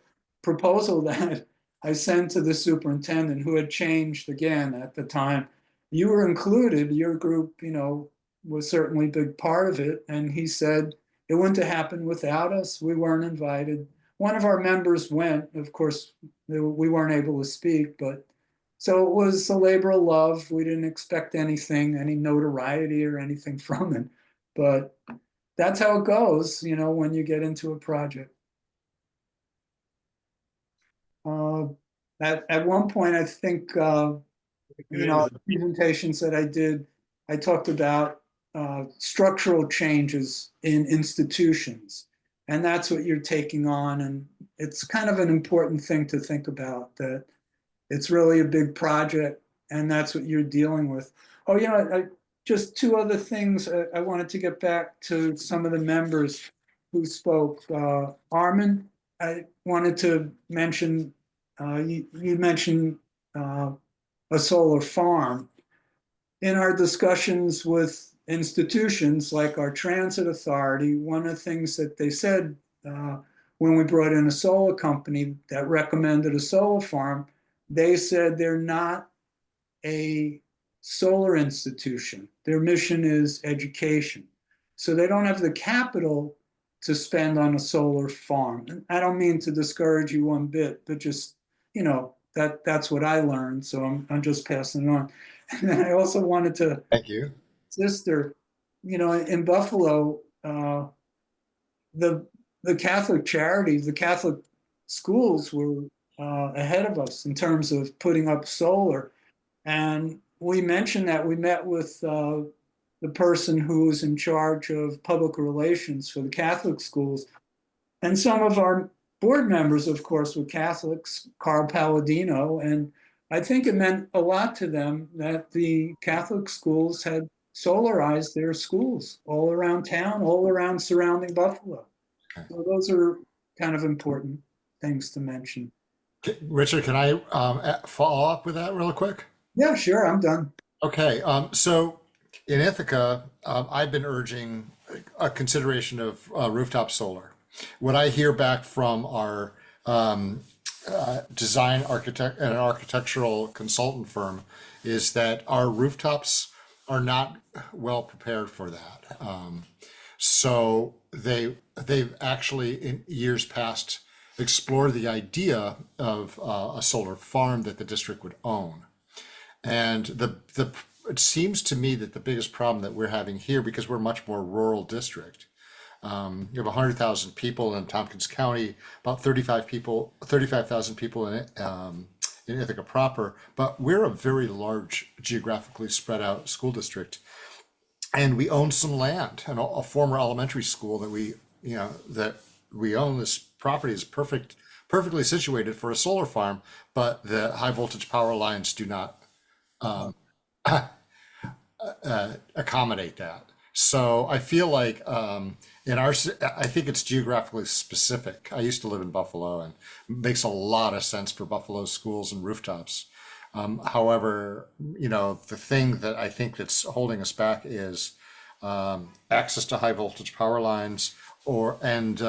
proposal that I sent to the superintendent, who had changed again at the time. You were included, your group, was certainly a big part of it. And he said, it wouldn't have happened without us. We weren't invited. One of our members went. Of course, we weren't able to speak, but so it was a labor of love. We didn't expect anything, any notoriety or anything from it. But that's how it goes, when you get into a project. At one point, I think, presentations that I did, I talked about structural changes in institutions. And that's what you're taking on. And it's kind of an important thing to think about, that it's really a big project, and that's what you're dealing with. Oh, just two other things. I wanted to get back to some of the members who spoke. Armin, I wanted to mention, you mentioned a solar farm. In our discussions with institutions like our transit authority, one of the things that they said when we brought in a solar company that recommended a solar farm, they said they're not a solar institution. Their mission is education. So they don't have the capital to spend on a solar farm. And I don't mean to discourage you one bit, but just, that's what I learned. So I'm just passing it on. And then I also wanted to Thank you. sister, in Buffalo, the Catholic charities, the Catholic schools were ahead of us in terms of putting up solar. And we mentioned that we met with the person who was in charge of public relations for the Catholic schools. And some of our board members, of course, were Catholics, Carl Palladino. And I think it meant a lot to them that the Catholic schools had solarized their schools all around town, all around surrounding Buffalo. So those are kind of important things to mention. Richard, can I follow up with that real quick? Yeah, sure, I'm done. Okay, so in Ithaca, I've been urging a consideration of rooftop solar. What I hear back from our design architect and an architectural consultant firm is that our rooftops are not well prepared for that. So they've actually in years past explored the idea of a solar farm that the district would own. And it seems to me that the biggest problem that we're having here, because we're a much more rural district, you have 100,000 people in Tompkins County, about 35,000 people in Ithaca proper, but we're a very large geographically spread out school district. And we own some land, and a former elementary school that we own. This property is perfectly situated for a solar farm, but the high voltage power lines do not accommodate that. So I feel like I think it's geographically specific. I used to live in Buffalo, and it makes a lot of sense for Buffalo schools and rooftops. However, the thing that I think that's holding us back is access to high voltage power lines, and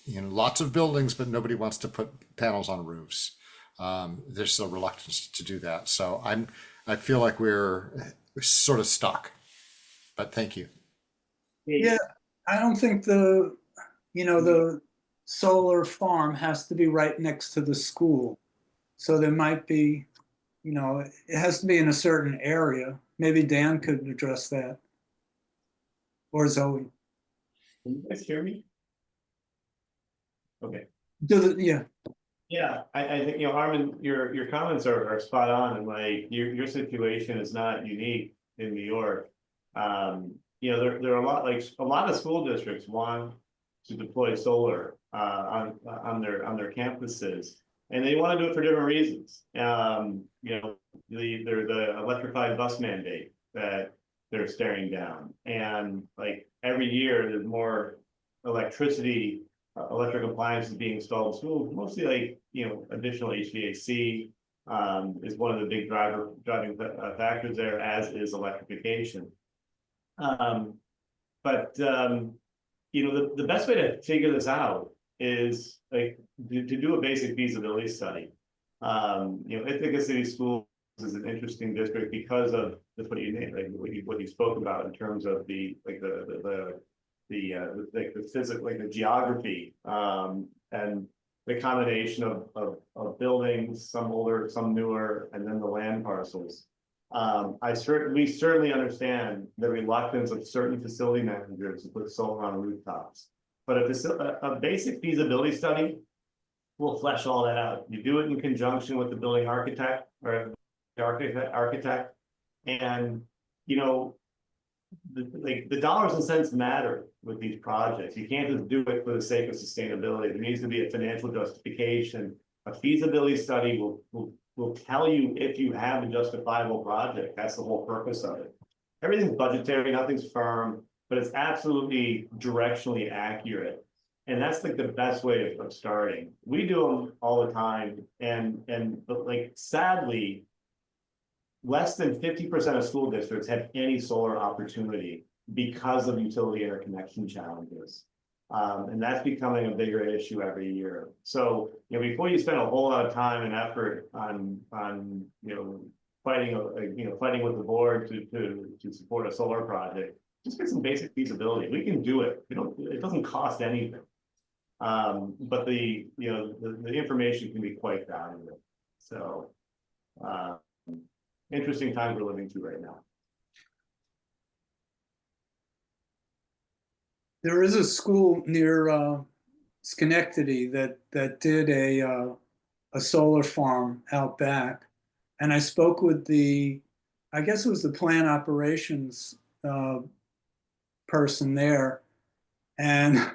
lots of buildings, but nobody wants to put panels on roofs. There's a reluctance to do that. So I feel like we're sort of stuck. But thank you. Yeah, I don't think the solar farm has to be right next to the school. So there might be, it has to be in a certain area. Maybe Dan could address that. Or Zoe. Can you guys hear me? Okay. Yeah. Yeah, I think, Armin, your comments are spot on, and like your situation is not unique in New York. There are a lot of school districts want to deploy solar on their campuses, and they want to do it for different reasons. The electrified bus mandate that they're staring down, and like every year there's more electric appliances being installed in schools, mostly additional HVAC is one of the big driving factors there, as is electrification. The best way to figure this out is to do a basic feasibility study. Ithaca City Schools is an interesting district because of what you spoke about in terms of the physical, the geography, and the combination of buildings, some older, some newer, and then the land parcels. We certainly understand the reluctance of certain facility managers to put solar on rooftops. But a basic feasibility study will flesh all that out. You do it in conjunction with the building architect or the architect, and the dollars and cents matter with these projects. You can't just do it for the sake of sustainability. There needs to be a financial justification. A feasibility study will tell you if you have a justifiable project. That's the whole purpose of it. Everything's budgetary, nothing's firm, but it's absolutely directionally accurate. And that's like the best way of starting. We do them all the time, but sadly, less than 50% of school districts have any solar opportunity because of utility interconnection challenges. And that's becoming a bigger issue every year. So, before you spend a whole lot of time and effort on fighting with the board to support a solar project, just get some basic feasibility. We can do it. It doesn't cost anything. But the information can be quite valuable. So, interesting times we're living through right now. There is a school near Schenectady that did a solar farm out back, and I spoke with I guess it was the plant operations person there, and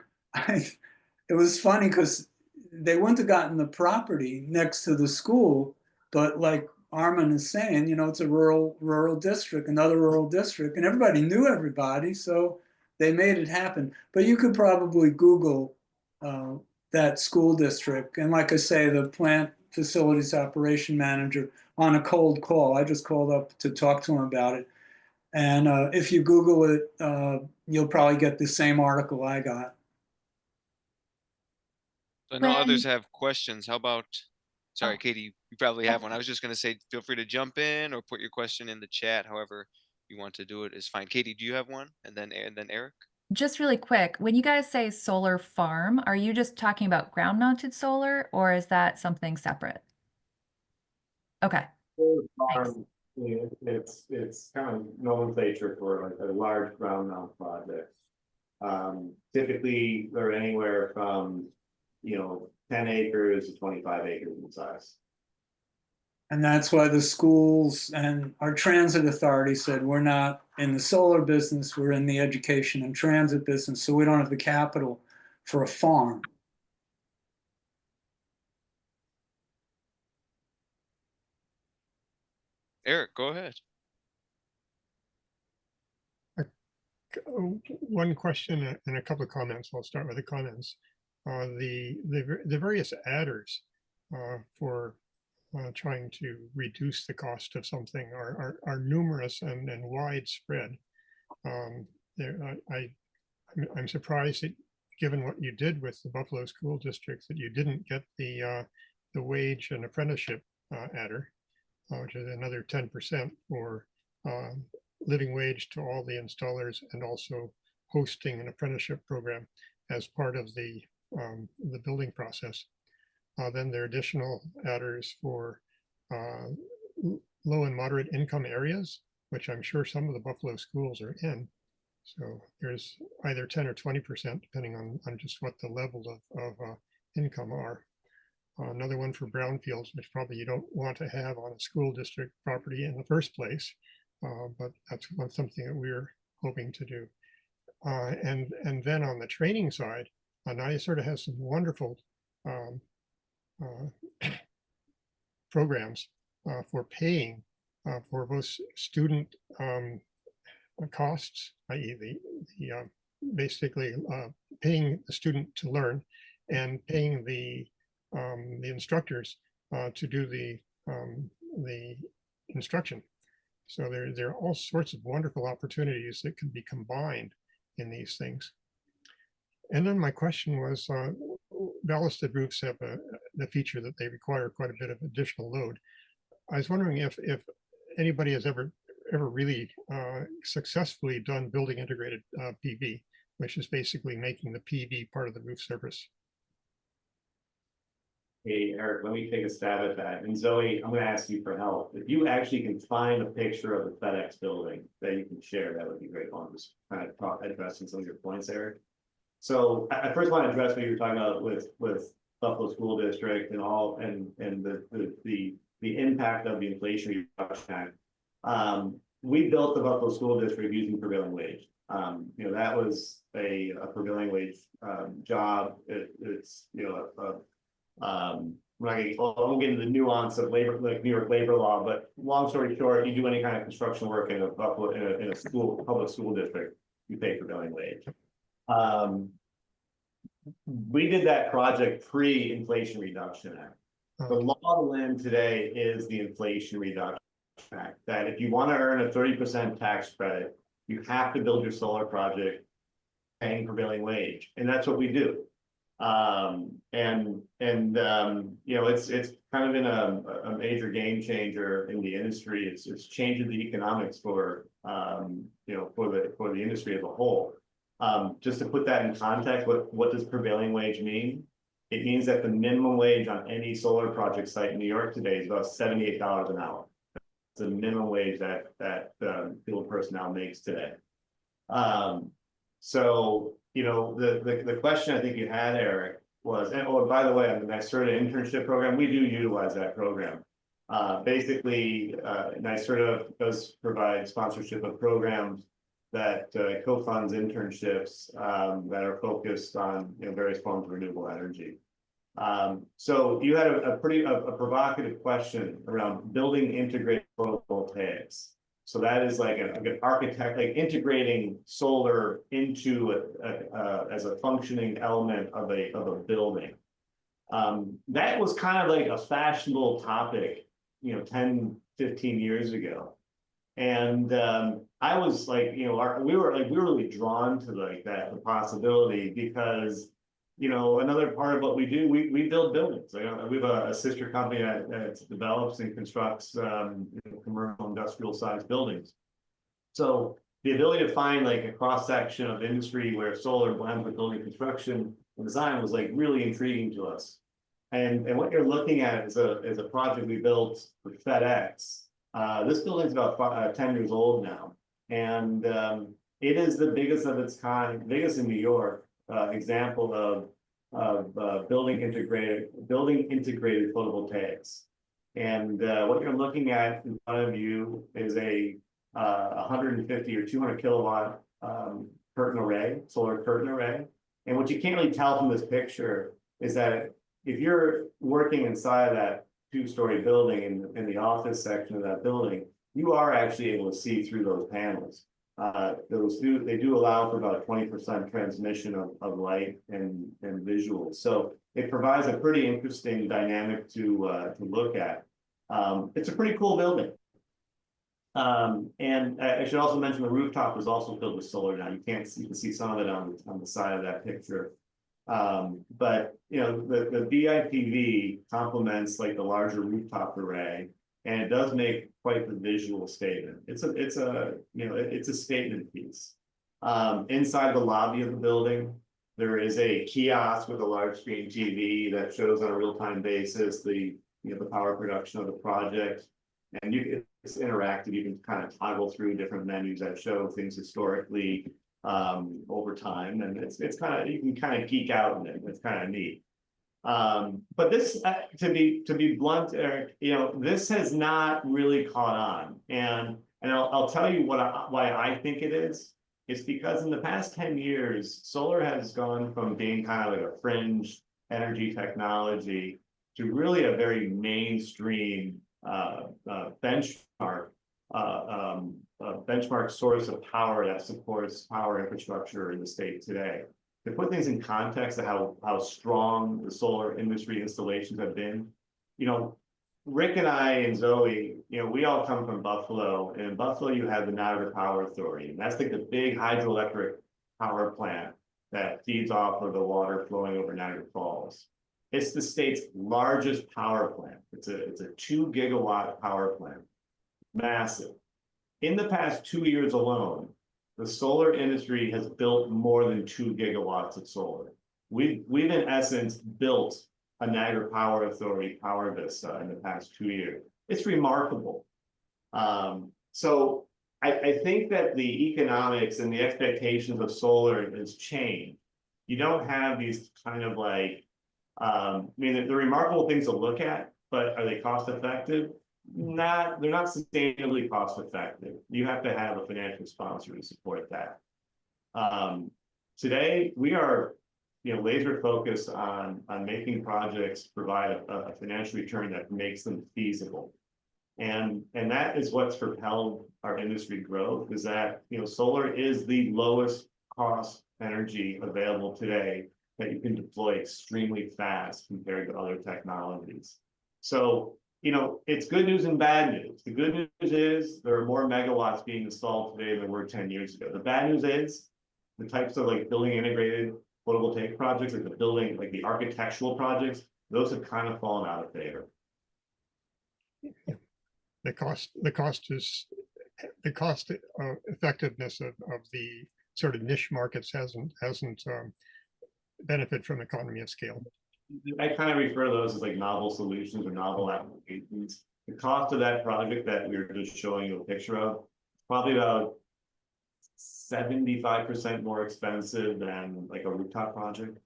it was funny because they wouldn't have gotten the property next to the school, but like Armin is saying, it's a rural district, another rural district, and everybody knew everybody, so they made it happen. But you could probably Google that school district, and like I say, the plant facilities operation manager on a cold call. I just called up to talk to him about it, and if you Google it, you'll probably get the same article I got. I know others When have questions. How about, sorry, Oh, Katie, you probably go have one. ahead. I was just going to say, feel free to jump in or put your question in the chat. However you want to do it is fine. Katie, do you have one? And then Eric? Just really quick, when you guys say solar farm, are you just talking about ground mounted solar or is that something separate? Okay, Solar thanks. farm, it's kind of nomenclature for like a large ground mount project. Typically, they're anywhere from 10 acres to 25 acres in size. And that's why the schools and our transit authority said, we're not in the solar business, we're in the education and transit business, so we don't have the capital for a farm. Eric, go ahead. One question and a couple of comments. I'll start with the comments. The various adders for trying to reduce the cost of something are numerous and widespread. I'm surprised that, given what you did with the Buffalo School District, that you didn't get the wage and apprenticeship adder, which is another 10% for living wage to all the installers, and also hosting an apprenticeship program as part of the building process. Then there are additional adders for low and moderate income areas, which I'm sure some of the Buffalo schools are in. So there's either 10 or 20%, depending on just what the level of income are. Another one for brownfields, which probably you don't want to have on a school district property in the first place, but that's something that we're hoping to do. And then on the training side, NIA sort of has some wonderful programs for paying for both student costs, i.e. the basically paying the student to learn, and paying the instructors to do the instruction. So there are all sorts of wonderful opportunities that can be combined in these things. And then my question was, ballasted roofs have the feature that they require quite a bit of additional load. I was wondering if anybody has ever really successfully done building integrated PV, which is basically making the PV part of the roof surface. Hey, Eric, let me take a stab at that. And Zoe, I'm going to ask you for help. If you actually can find a picture of the FedEx building that you can share, that would be great. I'm just kind of addressing some of your points, Eric. So I first want to address what you were talking about with Buffalo School District and all, and the impact of the Inflation Reduction Act. We built the Buffalo School District using prevailing wage. That was a prevailing wage job. It's I won't get into the nuance of labor, like New York labor law, but long story short, you do any kind of construction work in a Buffalo in a school, public school district, you pay prevailing wage. We did that project pre-Inflation Reduction Act. The law of the land today is the Inflation Reduction Act, that if you want to earn a 30% tax credit, you have to build your solar project paying prevailing wage, and that's what we do. It's kind of been a major game changer in the industry. It's changing the economics for the industry as a whole. Just to put that in context, what does prevailing wage mean? It means that the minimum wage on any solar project site in New York today is about $78 an hour. It's the minimum wage that field personnel makes today. So the question I think you had, Eric, was, and oh, by the way, on the NYSERDA internship program, we do utilize that program. Basically, NYSERDA does provide sponsorship of programs that co-funds internships that are focused on various forms of renewable energy. So you had a provocative question around building integrated photovoltaics. So that is like an architect, like integrating solar into as a functioning element of a building. That was kind of like a fashionable topic, 10, 15 years ago. And I was like, we were really drawn to like the possibility because, another part of what we do, we build buildings. We have a sister company that develops and constructs commercial industrial sized buildings. So the ability to find like a cross section of industry where solar blends with building construction and design was like really intriguing to us. And what you're looking at is a project we built for FedEx. This building's about 10 years old now, and it is the biggest of its kind, biggest in New York, example of building integrated photovoltaics. And what you're looking at in front of you is a 150 or 200 kilowatt solar curtain array. And what you can't really tell from this picture is that if you're working inside that two-story building in the office section of that building, you are actually able to see through those panels. They do allow for about 20% transmission of light and visuals. So it provides a pretty interesting dynamic to look at. It's a pretty cool building. And I should also mention the rooftop is also filled with solar now. You can see some of it on the side of that picture. But the BIPV complements like the larger rooftop array, and it does make quite the visual statement. It's a statement piece. Inside the lobby of the building, there is a kiosk with a large screen TV that shows on a real-time basis the power production of the project, and it's interactive. You can kind of toggle through different menus that show things historically over time, and it's kind of, you can kind of geek out in it. It's kind of neat. But this, to be blunt, Eric, this has not really caught on, and I'll tell you why I think it is. It's because in the past 10 years, solar has gone from being kind of like a fringe energy technology to really a very mainstream benchmark source of power that supports power infrastructure in the state today. To put things in context of how strong the solar industry installations have been, Rick and I and Zoe, we all come from Buffalo, and in Buffalo you have the Niagara Power Authority, and that's like the big hydroelectric power plant that feeds off of the water flowing over Niagara Falls. It's the state's largest power plant. It's a 2 gigawatt power plant, massive. In the past 2 years alone, the solar industry has built more than 2 gigawatts of solar. We've in essence built a Niagara Power Authority Power Vista in the past 2 years. It's remarkable. So I think that the economics and the expectations of solar has changed. You don't have these kind of like, they're remarkable things to look at, but are they cost effective? They're not sustainably cost effective. You have to have a financial sponsor to support that. Today we are laser focused on making projects provide a financial return that makes them feasible. And that is what's propelled our industry growth, is that solar is the lowest cost energy available today that you can deploy extremely fast compared to other technologies. So it's good news and bad news. The good news is there are more megawatts being installed today than there were 10 years ago. The bad news is the types of like building integrated photovoltaic projects, like the architectural projects, those have kind of fallen out of favor. The cost effectiveness of the sort of niche markets hasn't benefit from economy of scale. I kind of refer to those as like novel solutions or novel applications. The cost of that project that we were just showing you a picture of, probably about 75% more expensive than like a rooftop project.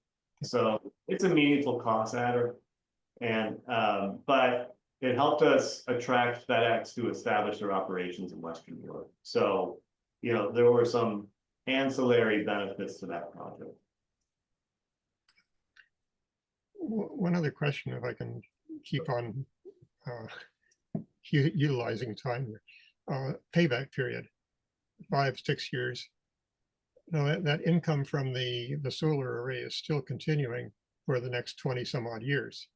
So it's a meaningful cost adder. And, but it helped us attract FedEx to establish their operations in Western New York. So, there were some ancillary benefits to that project. One other question, if I can keep on utilizing time here. Payback period, 5-6 years. Now that income from the solar array is still continuing for the next 20 some odd years.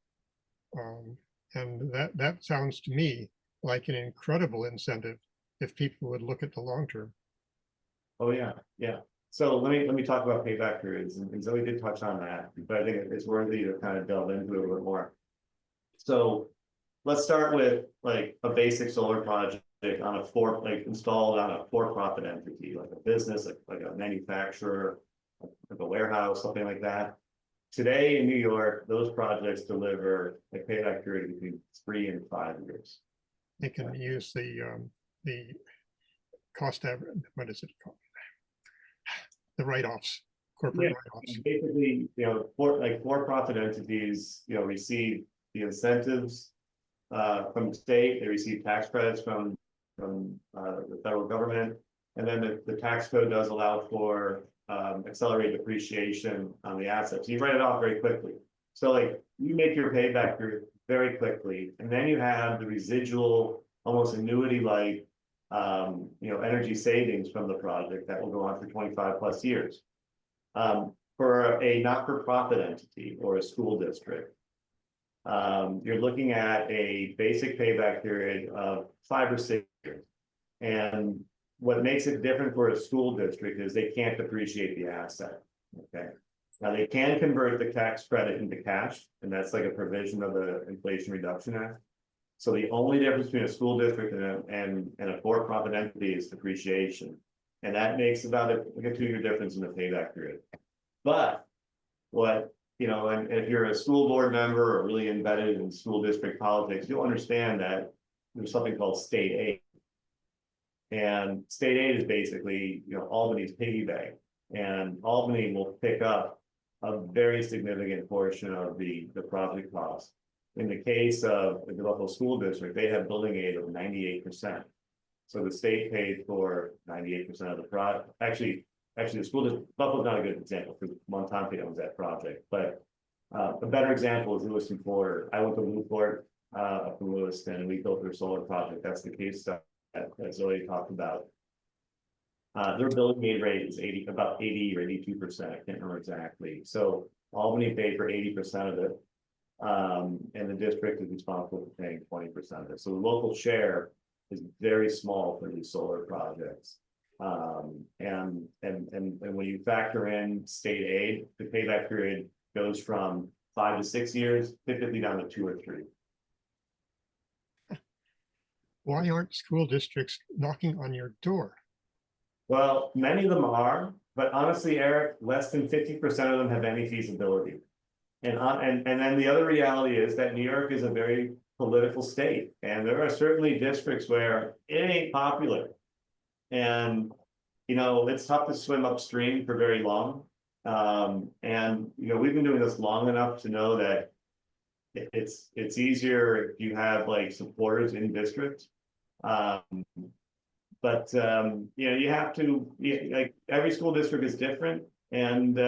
And that sounds to me like an incredible incentive if people would look at the long term. Oh, yeah, yeah. So let me talk about payback periods, and Zoe did touch on that, but I think it's worthy to kind of delve into it a little bit more. So let's start with like a basic solar project on installed on a for-profit entity, like a business, like a manufacturer, like a warehouse, something like that. Today in New York, those projects deliver a payback period between 3 and 5 years. They can use the cost average, what is it called? The write-offs, corporate write-offs. Basically, for-profit entities, receive the incentives from the state, they receive tax credits from the federal government, and then the tax code does allow for accelerated depreciation on the assets. So you write it off very quickly. So like you make your payback period very quickly, and then you have the residual, almost annuity-like energy savings from the project that will go on for 25 plus years. For a not-for-profit entity or a school district, you're looking at a basic payback period of 5 or 6 years. And what makes it different for a school district is they can't depreciate the asset. Okay. Now they can convert the tax credit into cash, and that's like a provision of the Inflation Reduction Act. So the only difference between a school district and a for-profit entity is depreciation. And that makes about a 2-year difference in the payback period. But what, and if you're a school board member or really embedded in school district politics, you'll understand that there's something called state aid. And state aid is basically, Albany's piggy bank. And Albany will pick up a very significant portion of the project cost. In the case of the local school district, they have building aid of 98%. So the state paid for 98% of the project. Actually, the school district, Buffalo's not a good example because Montante owns that project. But a better example is Lewiston Porter. I went to Newport up in Lewiston, and we built their solar project. That's the case study that Zoe talked about. Their building aid rate is about 80 or 82%. I can't remember exactly. So Albany paid for 80% of it. And the district is responsible for paying 20% of it. So the local share is very small for these solar projects. And when you factor in state aid, the payback period goes from 5 to 6 years, typically down to 2 or 3. Why aren't school districts knocking on your door? Well, many of them are, but honestly, Eric, less than 50% of them have any feasibility. And then the other reality is that New York is a very political state, and there are certainly districts where it ain't popular. And it's tough to swim upstream for very long. And we've been doing this long enough to know that it's easier if you have like supporters in districts. But you have to, like, every school district is different, and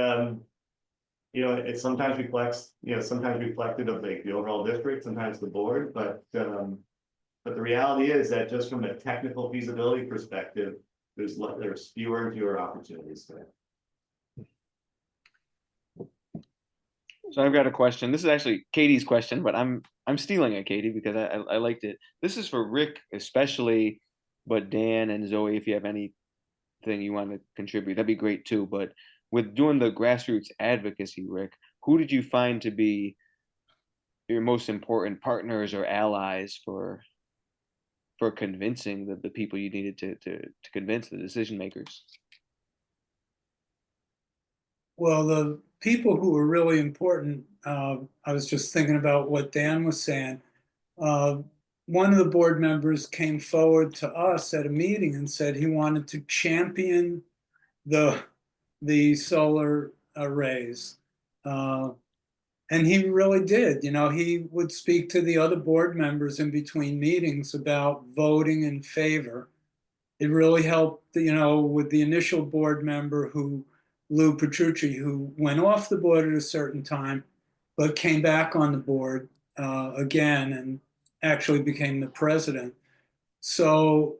it sometimes reflects, sometimes reflective of like the overall district, sometimes the board, but the reality is that just from a technical feasibility perspective, there's fewer and fewer opportunities today. So I've got a question. This is actually Katie's question, but I'm stealing it, Katie, because I liked it. This is for Rick especially, but Dan and Zoe, if you have anything you want to contribute, that'd be great too. But with doing the grassroots advocacy, Rick, who did you find to be your most important partners or allies for convincing the people you needed to convince the decision makers? Well, the people who were really important, I was just thinking about what Dan was saying. One of the board members came forward to us at a meeting and said he wanted to champion the solar arrays. And he really did. He would speak to the other board members in between meetings about voting in favor. It really helped, with the initial board member Lou Petrucci, who went off the board at a certain time, but came back on the board again and actually became the president. So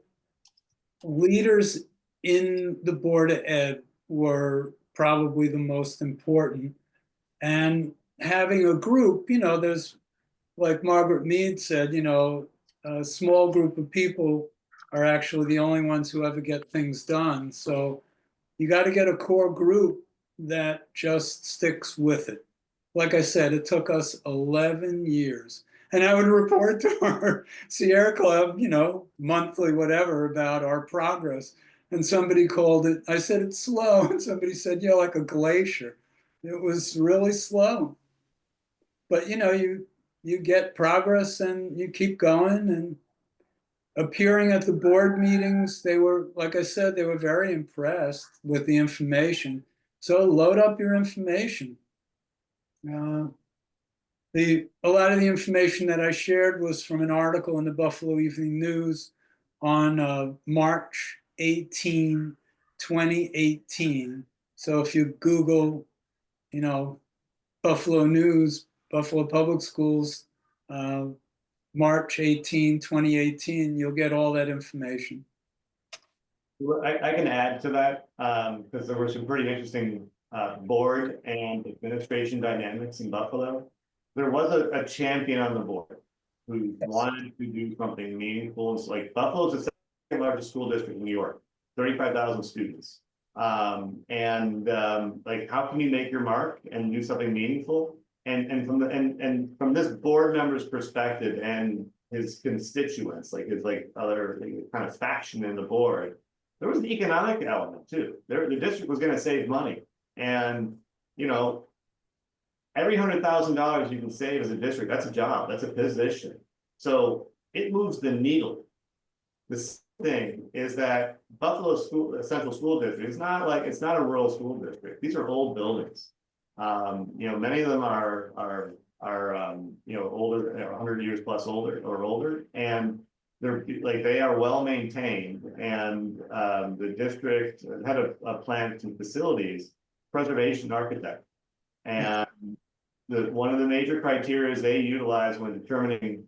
leaders in the Board of Ed were probably the most important. And having a group, there's, like Margaret Mead said, a small group of people are actually the only ones who ever get things done. So you got to get a core group that just sticks with it. Like I said, it took us 11 years. And I would report to our Sierra Club, monthly, whatever, about our progress. And somebody called it, I said, it's slow. And somebody said, yeah, like a glacier. It was really slow. But, you get progress and you keep going. And appearing at the board meetings, they were, like I said, they were very impressed with the information. So load up your information. A lot of the information that I shared was from an article in the Buffalo Evening News on March 18, 2018. So if you Google, Buffalo News, Buffalo Public Schools, March 18, 2018, you'll get all that information. Well, I can add to that because there were some pretty interesting board and administration dynamics in Buffalo. There was a champion on the board who wanted to do something meaningful. It's like Buffalo's the second largest school district in New York, 35,000 students. Like, how can you make your mark and do something meaningful? And from this board member's perspective and his constituents, like his other kind of faction in the board, there was an economic element too. The district was going to save money, and every $100,000 you can save as a district, that's a job, that's a position. So it moves the needle. This thing is that Buffalo Central School District is not a rural school district. These are old buildings. Many of them are older, 100 years plus older, and they are well maintained. And the district had a plant and facilities preservation architect, and one of the major criteria they utilize when determining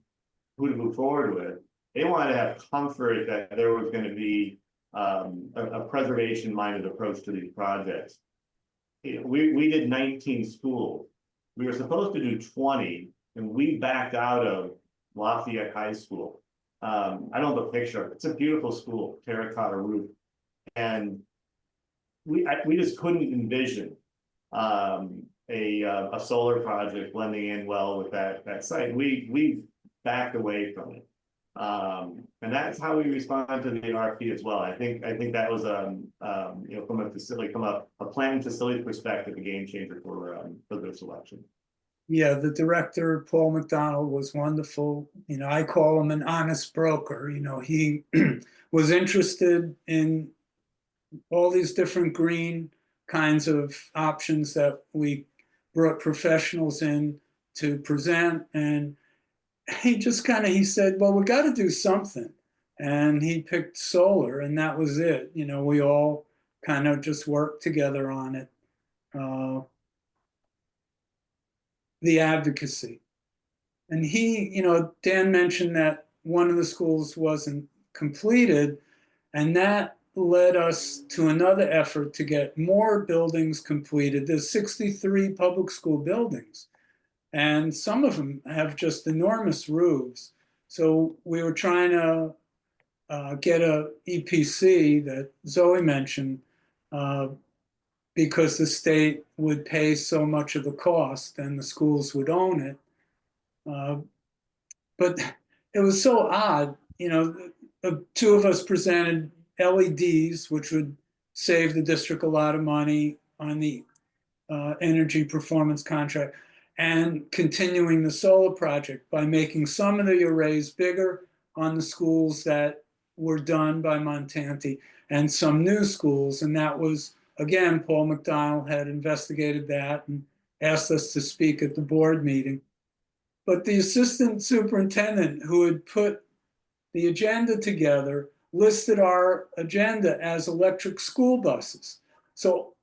who to move forward with, they wanted to have comfort that there was going to be a preservation-minded approach to these projects. We did 19 schools. We were supposed to do 20, and we backed out of Lafayette High School. I don't have a picture. It's a beautiful school, terracotta roof, and we just couldn't envision a solar project blending in well with that site. We backed away from it, and that's how we respond to the RFP as well. I think that was from a facility, from a plan facility perspective, a game changer for their selection. Yeah, the director, Paul McDonald, was wonderful. I call him an honest broker. He was interested in all these different green kinds of options that we brought professionals in to present. And he just he said, well, we got to do something. And he picked solar, and that was it. We all kind of just worked together on it. The advocacy. And Dan mentioned that one of the schools wasn't completed, and that led us to another effort to get more buildings completed. There's 63 public school buildings, and some of them have just enormous roofs. So we were trying to get a EPC that Zoe mentioned, because the state would pay so much of the cost and the schools would own it. But it was so odd. Two of us presented LEDs, which would save the district a lot of money on the energy performance contract, and continuing the solar project by making some of the arrays bigger on the schools that were done by Montante and some new schools. And that was, again, Paul McDonald had investigated that and asked us to speak at the board meeting. But the assistant superintendent who had put the agenda together listed our agenda as electric school buses. So,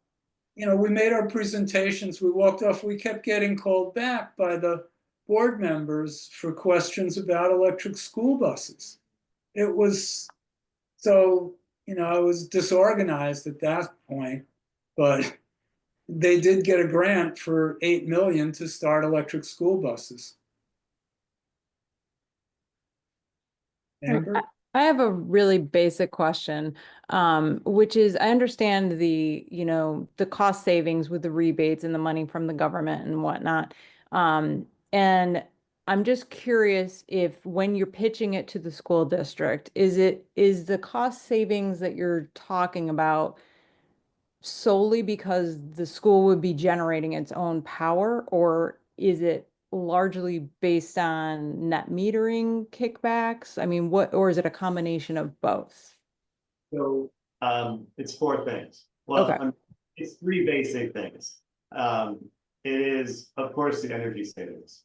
you know, we made our presentations, we walked off, we kept getting called back by the board members for questions about electric school buses. It was, so, you know, I was disorganized at that point, but they did get a grant for 8 million to start electric school buses. Amber? I have a really basic question, which is I understand the, the cost savings with the rebates and the money from the government and whatnot. And I'm just curious if when you're pitching it to the school district, is the cost savings that you're talking about solely because the school would be generating its own power, or is it largely based on net metering kickbacks? I mean, or is it a combination of both? So, it's 4 things. Okay. It's 3 basic things. It is, of course, the energy savings.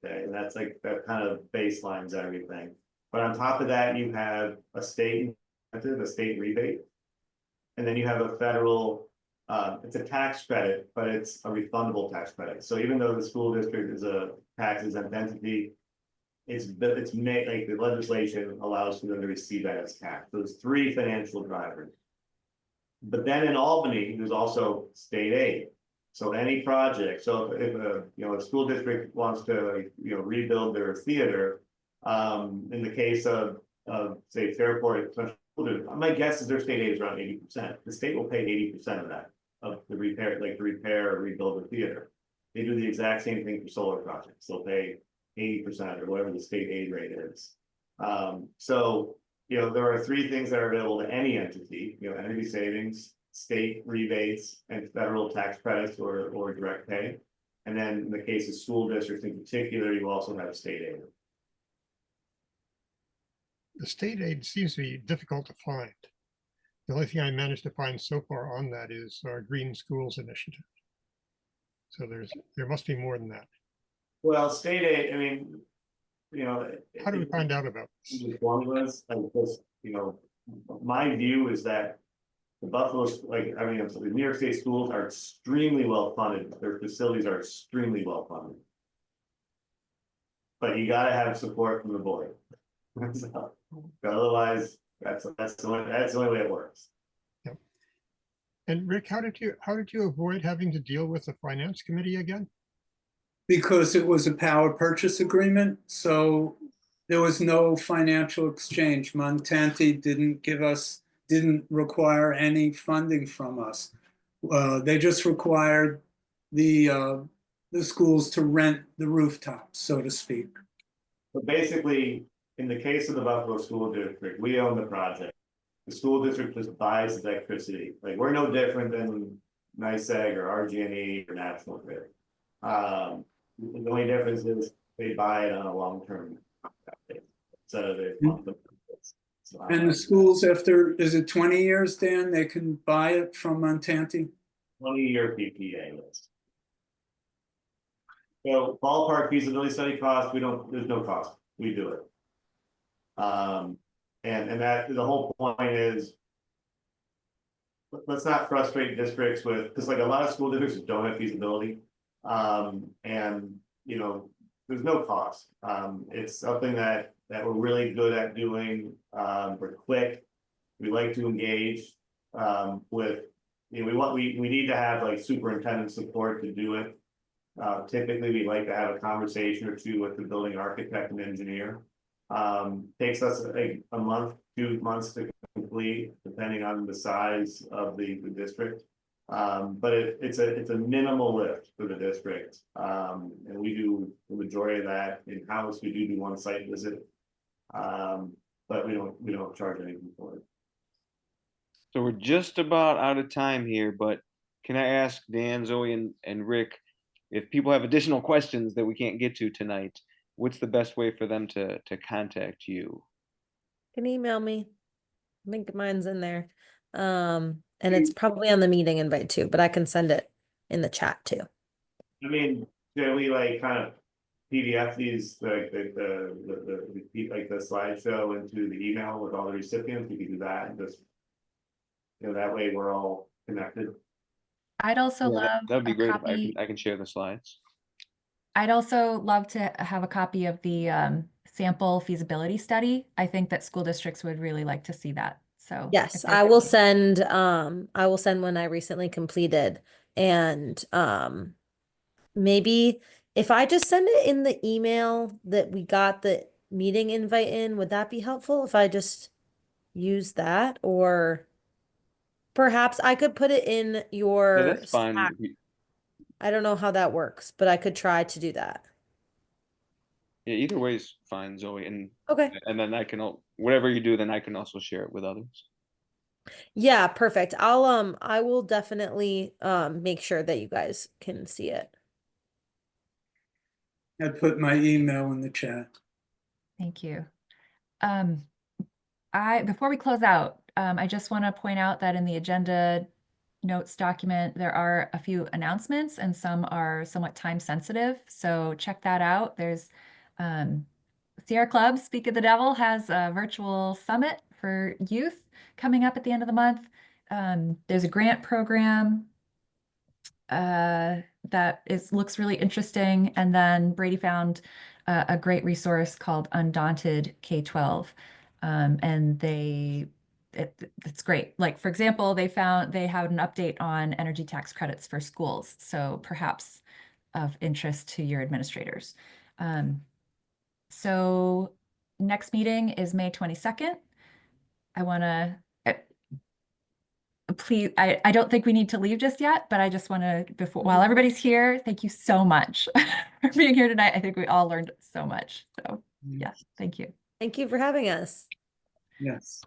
Okay, and that's like, that kind of baselines everything. But on top of that, you have a state incentive, a state rebate. And then you have a federal, it's a tax credit, but it's a refundable tax credit. So even though the school district is a tax exempt entity, it's made, like, the legislation allows for them to receive that as tax. So there's 3 financial drivers. But then in Albany, there's also state aid. So any project, so if a school district wants to, rebuild their theater, in the case of say Fairport Central, my guess is their state aid is around 80%. The state will pay 80% of that, of the repair, like the repair or rebuild the theater. They do the exact same thing for solar projects. They'll pay 80% or whatever the state aid rate is. So, there are 3 things that are available to any entity, energy savings, state rebates, and federal tax credits or direct pay. And then in the case of school districts in particular, you also have state aid. The state aid seems to be difficult to find. The only thing I managed to find so far on that is our Green Schools Initiative. So there must be more than that. Well, state aid, I mean, How do we find out about this? Formulas, my view is that the the New York State schools are extremely well funded. Their facilities are extremely well funded. But you gotta have support from the board. So, otherwise, that's the only way it works. Yep. And Rick, how did you avoid having to deal with the finance committee again? Because it was a power purchase agreement, so there was no financial exchange. Montante didn't require any funding from us. They just required the schools to rent the rooftops, so to speak. But basically, in the case of the Buffalo School District, we own the project. The school district just buys the electricity. Like, we're no different than NYSEG or RG&E or National Grid. The only difference is they buy it on a long-term contract instead of a monthly. And the schools, after, is it 20 years, Dan, they can buy it from Montante? 20-year PPA list. So ballpark feasibility study cost, there's no cost. We do it. And that the whole point is, let's not frustrate districts with, because like a lot of school districts don't have feasibility. And there's no cost. It's something that we're really good at doing. We're quick. We like to engage with. We need to have like superintendent support to do it. Typically, we like to have a conversation or 2 with the building architect and engineer. Takes us a month, 2 months to complete, depending on the size of the district. But it's a minimal lift for the district. And we do the majority of that in-house. We do 1 site visit. But we don't charge anything for it. So we're just about out of time here, but can I ask Dan, Zoe, and Rick, if people have additional questions that we can't get to tonight, what's the best way for them to contact you? You can email me. I think mine's in there. And it's probably on the meeting invite too, but I can send it in the chat too. I mean, can we like kind of PDF these, like like the slideshow into the email with all the recipients? We could do that and just, that way we're all connected. I'd also Yeah, love that'd be a great if copy. I can share the slides. I'd also love to have a copy of the sample feasibility study. I think that school districts would really like to see that. So Yes, if there's I will any- send one I recently completed, and maybe if I just send it in the email that we got the meeting invite in, would that be helpful if I just use that? Or perhaps I could put it in Yeah, your that's fine. Slack. I don't know how that works, but I could try to do that. Yeah, either way is fine, Zoe. Okay. And then whatever you do, then I can also share it with others. Yeah, perfect. I will definitely make sure that you guys can see it. I put my email in the chat. Thank you. Before we close out, I just want to point out that in the agenda notes document, there are a few announcements and some are somewhat time sensitive. So check that out. There's Sierra Club, Speak of the Devil, has a virtual summit for youth coming up at the end of the month. There's a grant program that looks really interesting. And then Brady found a great resource called Undaunted K-12. And it's great. Like, for example, they have an update on energy tax credits for schools. So perhaps of interest to your administrators. So next meeting is May 22nd. I want to please, I don't think we need to leave just yet, but I just want to, while everybody's here, thank you so much for being here tonight. I think we all learned so much. So yeah, thank you. Thank you for having us. Yes.